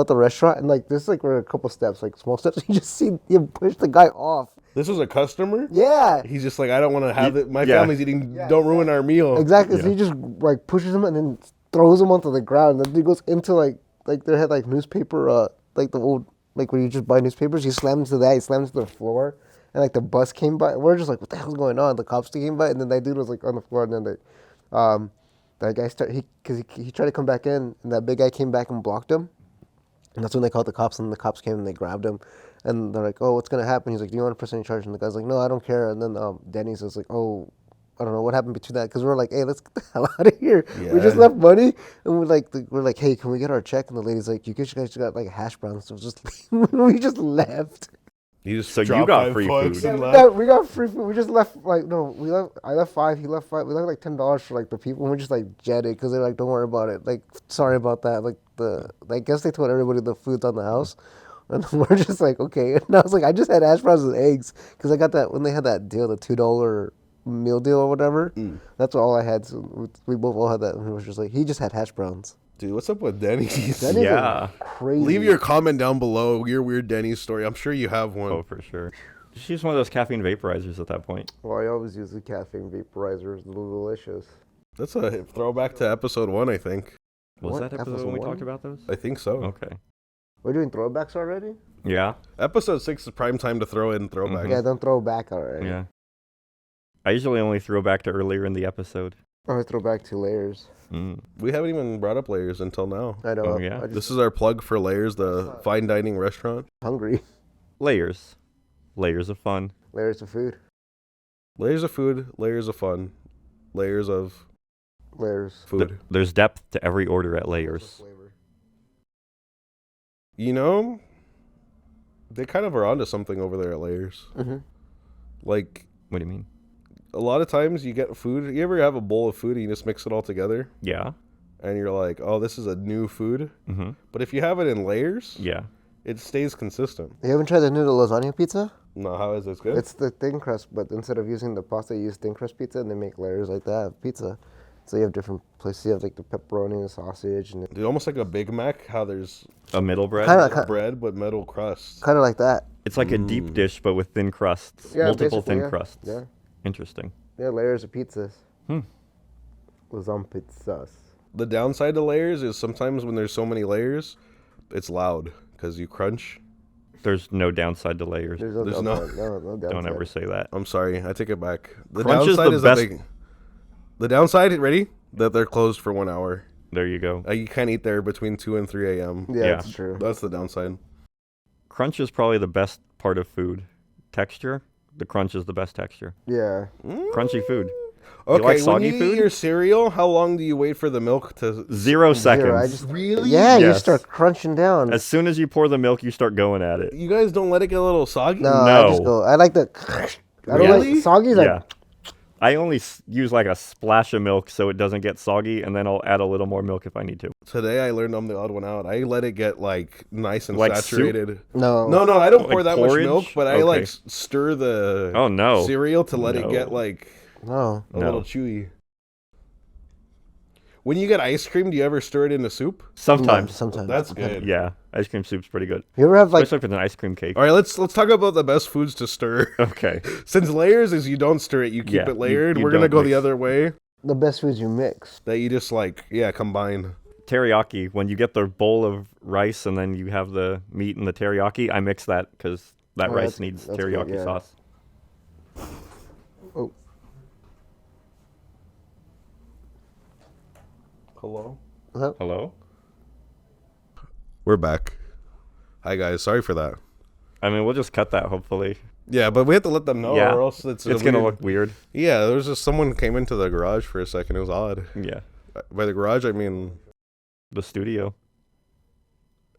C: restaurant. And like this like were a couple steps, like small steps. You just see him push the guy off.
B: This was a customer?
C: Yeah.
B: He's just like, I don't want to have it. My
A: Yeah.
B: family's eating. Don't ruin our meal.
C: Exactly. So
A: Yeah.
C: he just like pushes him and then throws him onto the ground. And then he goes into like they had like newspaper, like the old like where you just buy newspapers. He slammed into that. He slammed into the floor, and like the bus came by. And we're just like, what the hell's going on? The cops came by, and then that dude was like on the floor, and then that guy he tried to come back in, and that big guy came back and blocked him. And that's when they called the cops, and the cops came and they grabbed him. And they're like, oh, what's going to happen? He's like, do you want to press any charge? And the guy's like, no, I don't care. And then Denny's was like, oh, I don't know what happened between that. Because we're like, hey, let's get the hell out of here.
B: Yeah.
C: We just left money. And we're like, hey, can we get our check? And the lady's like, you guys just got like hash browns. So we just left.
B: You just
A: So you
B: dropped
A: got
B: 5
A: free
B: bucks
A: food.
B: and
C: Yeah,
B: left.
C: we got free food. We just left I left 5, he left 5. We left like $10 for like the people, and we just like jetted because they're like, don't worry about it. Like, sorry about that. Like I guess they told everybody the food's on the house, and we're just like, okay. And I was like, I just had hash browns and eggs because I got that when they had that deal, the $2 meal deal or whatever. That's all I had. So we both all had that, and we were just like, he just had hash browns.
B: Dude, what's up with Denny's?
C: Denny's
A: Yeah.
C: is crazy.
B: Leave your comment down below, your weird Denny's story. I'm sure you have one.
A: Oh, for sure. Just use one of those caffeine vaporizers at that point.
C: Well, I always use the caffeine vaporizers. They're delicious.
B: That's a throwback to episode 1, I think.
A: Was
C: What,
A: that episode
C: episode
A: when we
C: one?
A: talked about those?
B: I think so.
A: Okay.
C: We're doing throwbacks already?
A: Yeah.
B: Episode 6 is prime time to throw in throwbacks.
C: Yeah, don't throw back already.
A: Yeah. I usually only throw back to earlier in the episode.
C: Or I throw back 2 layers.
B: We haven't even brought up Layers until now.
C: I know.
A: Oh, yeah?
C: I just
B: This is our plug for Layers, the fine dining restaurant.
C: hungry.
A: Layers. Layers of fun.
C: Layers of food.
B: Layers of food, layers of fun, layers of
C: Layers.
B: food.
A: There's depth to every order at Layers.
B: You know, they kind of are onto something over there at Layers.
C: Mm-hmm.
B: Like,
A: What do you mean?
B: a lot of times you get food. You ever have a bowl of food and you just mix it all together?
A: Yeah.
B: And you're like, oh, this is a new food.
A: Mm-hmm.
B: But if you have it in layers,
A: Yeah.
B: it stays consistent.
C: You haven't tried the noodle lasagna pizza?
B: No, how is this good?
C: It's the thin crust, but instead of using the pasta, you use thin crust pizza, and they make layers like that of pizza. So you have different places. You have like the pepperoni and the sausage, and
B: Dude, almost like a Big Mac, how there's
A: A middle bread.
C: Kinda-
B: bread but metal crust.
C: kind of like that.
A: It's like a deep dish, but with thin crusts.
C: Yeah,
A: Multiple
C: basically,
A: thin
C: yeah.
A: crusts.
C: Yeah,
A: Interesting.
C: yeah, layers of pizzas.
A: Hmm.
C: Lasagna pizzas.
B: The downside to layers is sometimes when there's so many layers, it's loud because you crunch.
A: There's no downside to Layers.
C: There's no
B: There's no-
C: downside. No downside.
A: Don't ever say that.
B: I'm sorry, I take it back. The
A: Crunch is
B: downside
A: the
B: is that
A: best-
B: the downside, ready? That they're closed for 1 hour.
A: There you go.
B: You can't eat there between 2 and 3 a.m.
C: Yeah,
A: Yeah.
C: that's true.
B: That's the downside.
A: Crunch is probably the best part of food. Texture. The crunch is the best texture.
C: Yeah.
A: Crunchy food.
B: Okay,
A: like
B: when
A: soggy
B: you
A: food?
B: eat your cereal, how long do you wait for the milk to...
A: 0 seconds.
C: Zero. I just
B: Really?
C: Yeah, you
A: Yes.
C: start crunching down.
A: As soon as you pour the milk, you start going at it.
B: You guys don't let it get a little soggy?
C: No, I
A: No.
C: just go. I like the. I don't
B: Really?
C: like soggy. Like
A: Yeah. I only use like a splash of milk so it doesn't get soggy, and then I'll add a little more milk if I need to.
B: Today I learned I'm the odd one out. I let it get like nice and
A: Like
B: saturated.
C: no.
B: No, I don't
A: Like
B: pour that
A: porridge?
B: much milk, but I like
A: Okay.
B: stir the
A: Oh, no.
B: cereal to let it
A: No.
B: get like
C: No.
B: a
A: No.
B: little chewy. When you get ice cream, do you ever stir it into soup?
A: Sometimes.
C: Sometimes.
B: That's good.
A: Yeah. Ice cream soup's pretty good.
C: You ever have like?
A: Especially if it's an ice cream cake.
B: All right, let's talk about the best foods to stir.
A: Okay.
B: Since layers is you don't stir it, you keep
A: Yeah,
B: it layered.
A: you
B: We're gonna
A: don't
B: go the
A: mix.
B: other way.
C: The best foods you mix.
B: That you just like combine.
A: Teriyaki. When you get the bowl of rice and then you have the meat and the teriyaki, I mix that because that
C: Oh,
A: rice
C: that's-
A: needs
C: that's good,
A: teriyaki
C: yeah.
A: sauce.
C: Oh,
B: Hello.
A: Hello?
B: We're back. Hi guys, sorry for that.
A: I mean, we'll just cut that, hopefully.
B: Yeah, but we have to let them know,
A: Yeah.
B: or else it's
A: It's going to
B: weird-
A: look weird.
B: Yeah, there was just someone came into the garage for a second. It was odd.
A: Yeah.
B: By the garage, I mean
A: The studio.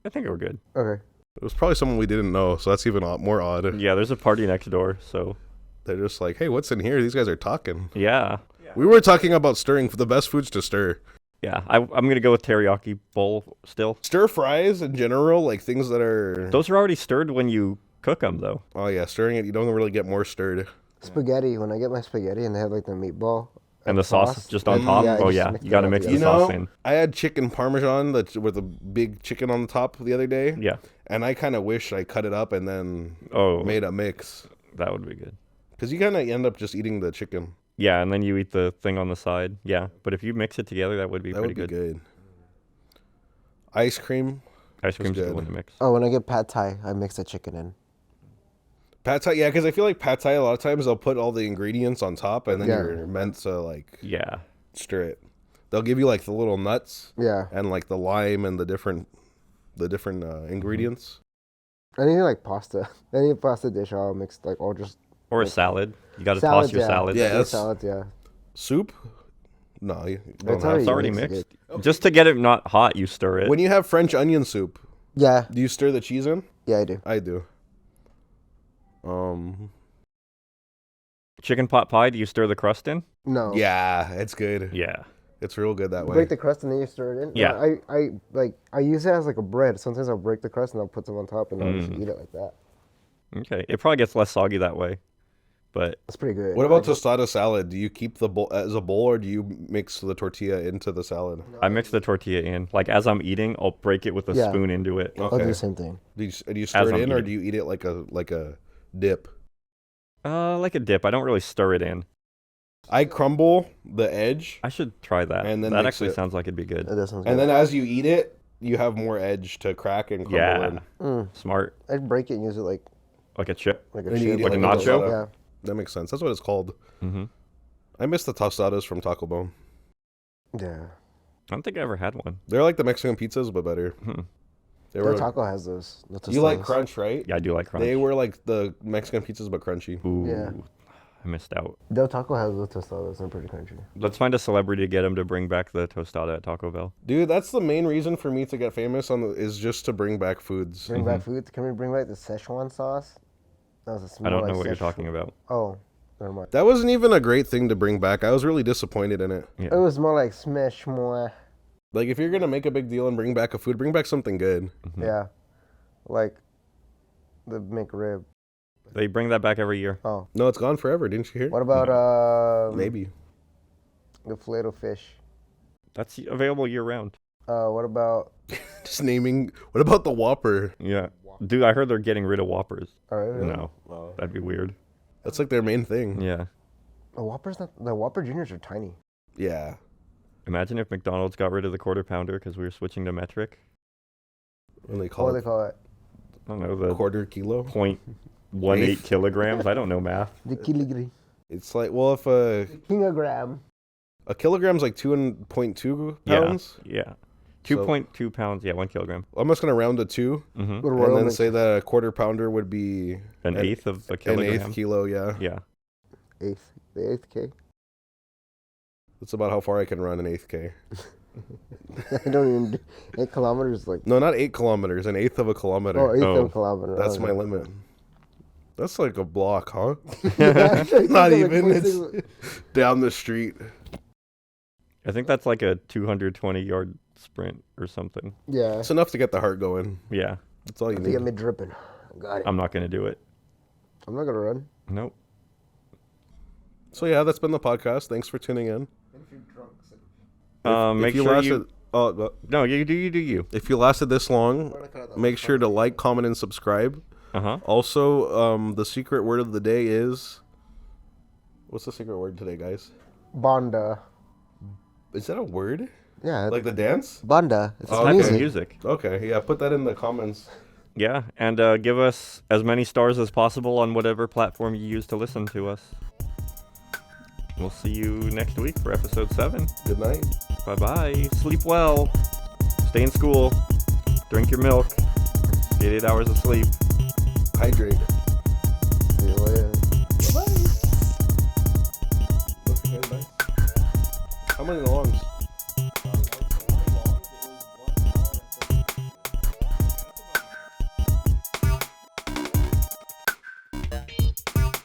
A: I think we're good.
C: okay.
B: it was probably someone we didn't know, so that's even more odd.
A: Yeah, there's a party next door, so
B: They're just like, hey, what's in here? These guys are talking.
A: yeah.
B: We were talking about stirring the best foods to stir.
A: Yeah, I'm going to go with teriyaki bowl still.
B: Stir fries in general, like things that are.
A: Those are already stirred when you cook them, though.
B: Oh yeah, stirring it, you don't really get more stirred.
C: Spaghetti. When I get my spaghetti and they have like the meatball
A: And the sauce just on top?
C: Yeah, I
A: Oh,
C: just
A: yeah.
C: mix
A: You
C: it
A: got to
C: all
A: mix the
B: You
C: together.
A: sauce
B: know,
A: in.
B: I had chicken parmesan with a big chicken on the top the other day,
A: Yeah.
B: and I kind of wish I cut it up and then
A: Oh,
B: made a mix,
A: that would be good.
B: because you kind of end up just eating the chicken.
A: Yeah, and then you eat the thing on the side. Yeah, but if you mix it together, that would be
B: That
A: pretty
B: would be
A: good.
B: good. Ice cream.
A: Ice cream's
B: good.
A: good one to mix.
C: Oh, when I get pad thai, I mix the chicken in.
B: Pad thai, yeah, because I feel like pad thai a lot of times they'll put all the ingredients on top and then
C: Yeah.
B: you're meant to like
A: Yeah.
B: stir it. They'll give you like the little nuts
C: Yeah.
B: and like the lime and the different ingredients.
C: Anything like pasta. Any pasta dish, I'll mix like all just
A: Or a salad. You got to
C: Salads,
A: toss your
C: yeah.
A: salad.
B: Yeah,
C: yeah,
B: that's-
C: salads. Yeah.
B: Soup? No, you don't
C: It's
B: have.
A: It's already
C: Mix it.
A: mixed. Just to get it not hot, you stir it.
B: When you have French onion soup,
C: Yeah.
B: do you stir the cheese in?
C: Yeah, I do.
B: I do.
A: Chicken pot pie, do you stir the crust in?
C: No.
B: Yeah, it's good.
A: Yeah.
B: It's real good that way.
C: Break the crust and then you stir it in.
A: Yeah.
C: I use it as like a bread. Sometimes I'll break the crust and I'll put some on top and I'll just
A: Mm.
C: eat it like that.
A: Okay. It probably gets less soggy that way. But
C: It's pretty good.
B: What about tostada salad? Do you keep the bowl as a bowl or do you mix the tortilla into the salad?
A: I mix the tortilla in. Like as I'm eating, I'll break it with a
C: Yeah.
A: spoon into it.
C: I'll do
B: Okay.
C: the same thing.
B: Do you
A: As
B: stir it
A: I'm
B: in or
A: eating.
B: do you eat it like a dip?
A: Like a dip. I don't really stir it in.
B: I crumble the edge,
A: I should try that.
B: And then
A: that
B: mix
A: actually
B: it.
A: sounds like it'd be good.
C: That does sound
B: and
C: good.
B: then as you eat it, you have more edge to crack and crumble
A: Yeah.
B: in.
A: Smart.
C: I'd break it and use it like
A: Like a chip.
C: a
B: And you eat
C: chip.
B: it
A: Like a
B: like
A: nacho?
C: Yeah.
B: That makes sense. That's what it's called.
A: Mm-hmm.
B: I miss the tostadas from Taco Bell.
C: Yeah.
A: I don't think I ever had one.
B: They're like the Mexican pizzas, but better. They
C: Del
B: were.
C: Taco has those.
B: You like crunch, right?
A: Yeah, I do like crunch.
B: They were like the Mexican pizzas, but crunchy.
A: Ooh,
C: Yeah.
A: I missed out.
C: Del Taco has those tostadas. They're pretty crunchy.
A: Let's find a celebrity to get him to bring back the tostada at Taco Bell.
B: Dude, that's the main reason for me to get famous is just to bring back foods.
C: Bring back food. Can we bring back the Szechuan sauce? That was a small.
A: I don't know what you're talking about.
C: Oh, never mind.
B: That wasn't even a great thing to bring back. I was really disappointed in it.
A: Yeah.
C: It was more like smash more.
B: Like, if you're gonna make a big deal and bring back a food, bring back something good.
C: Yeah, like the McRib.
A: They bring that back every year.
C: Oh,
B: No, it's gone forever. Didn't you hear?
C: what about
B: Maybe.
C: the filet fish?
A: That's available year round.
C: What about?
B: Just naming. What about the Whopper?
A: Yeah. Dude, I heard they're getting rid of Whoppers.
C: Really?
A: No. That'd be weird.
B: That's like their main thing.
A: Yeah.
C: The Whoppers. The Whopper Juniors are tiny.
B: Yeah.
A: Imagine if McDonald's got rid of the quarter pounder because we were switching to metric.
B: And they
C: What
B: call
C: do
B: it
C: they call it?
A: I don't know, the
B: quarter kilo.
A: 0.18
B: Eighth.
A: kilograms. I don't know math.
C: The kilogram.
B: It's like, well, if a
C: Kilogram.
B: kilogram's like 2.2
A: Yeah.
B: pounds,
A: Yeah.
B: So-
A: 2.2 pounds. Yeah, 1 kilogram.
B: I'm just gonna round to 2,
A: Mm-hmm.
C: With
B: and
C: Royal
B: then
C: Mix.
B: say that a quarter pounder would be
A: An eighth of a
B: an
A: kilogram.
B: eighth kilo. Yeah,
A: Yeah.
C: Eighth. The eighth K.
B: that's about how far I can run an eighth K.
C: I don't even. 8 kilometers like.
B: No, not 8 kilometers. An eighth of a kilometer.
C: Oh, eighth
A: Oh.
C: of a kilometer.
B: That's
C: Okay.
B: my limit. That's like a block, huh?
C: Yeah,
B: Not
C: like
B: even.
C: 0.6.
B: It's down the street.
A: I think that's like a 220-yard sprint or something.
C: Yeah.
B: It's enough to get the heart going.
A: Yeah.
B: That's all you
C: To
B: need.
C: get me dripping. Got it.
A: I'm not going to do it.
C: I'm not gonna run.
A: Nope.
B: So yeah, that's been the podcast. Thanks for tuning in.
A: Make
B: if you
A: sure
B: lasted,
A: you... No, you do you.
B: if you lasted this long, make sure to like, comment, and subscribe.
A: Uh-huh.
B: Also, the secret word of the day is. What's the secret word today, guys?
C: Banda.
B: Is that a word?
C: Yeah.
B: Like the dance?
C: Banda. It's
B: Oh,
A: Type
B: okay.
A: of music.
B: Okay, yeah, put that in the comments.
A: Yeah, and give us as many stars as possible on whatever platform you use to listen to us. We'll see you next week for episode 7.
B: Good night.
A: Bye-bye. Sleep well. Stay in school. Drink your milk. Get 8 hours of sleep.
B: Hydrate.
C: See you later.
B: Bye. Okay, nice. How many alarms?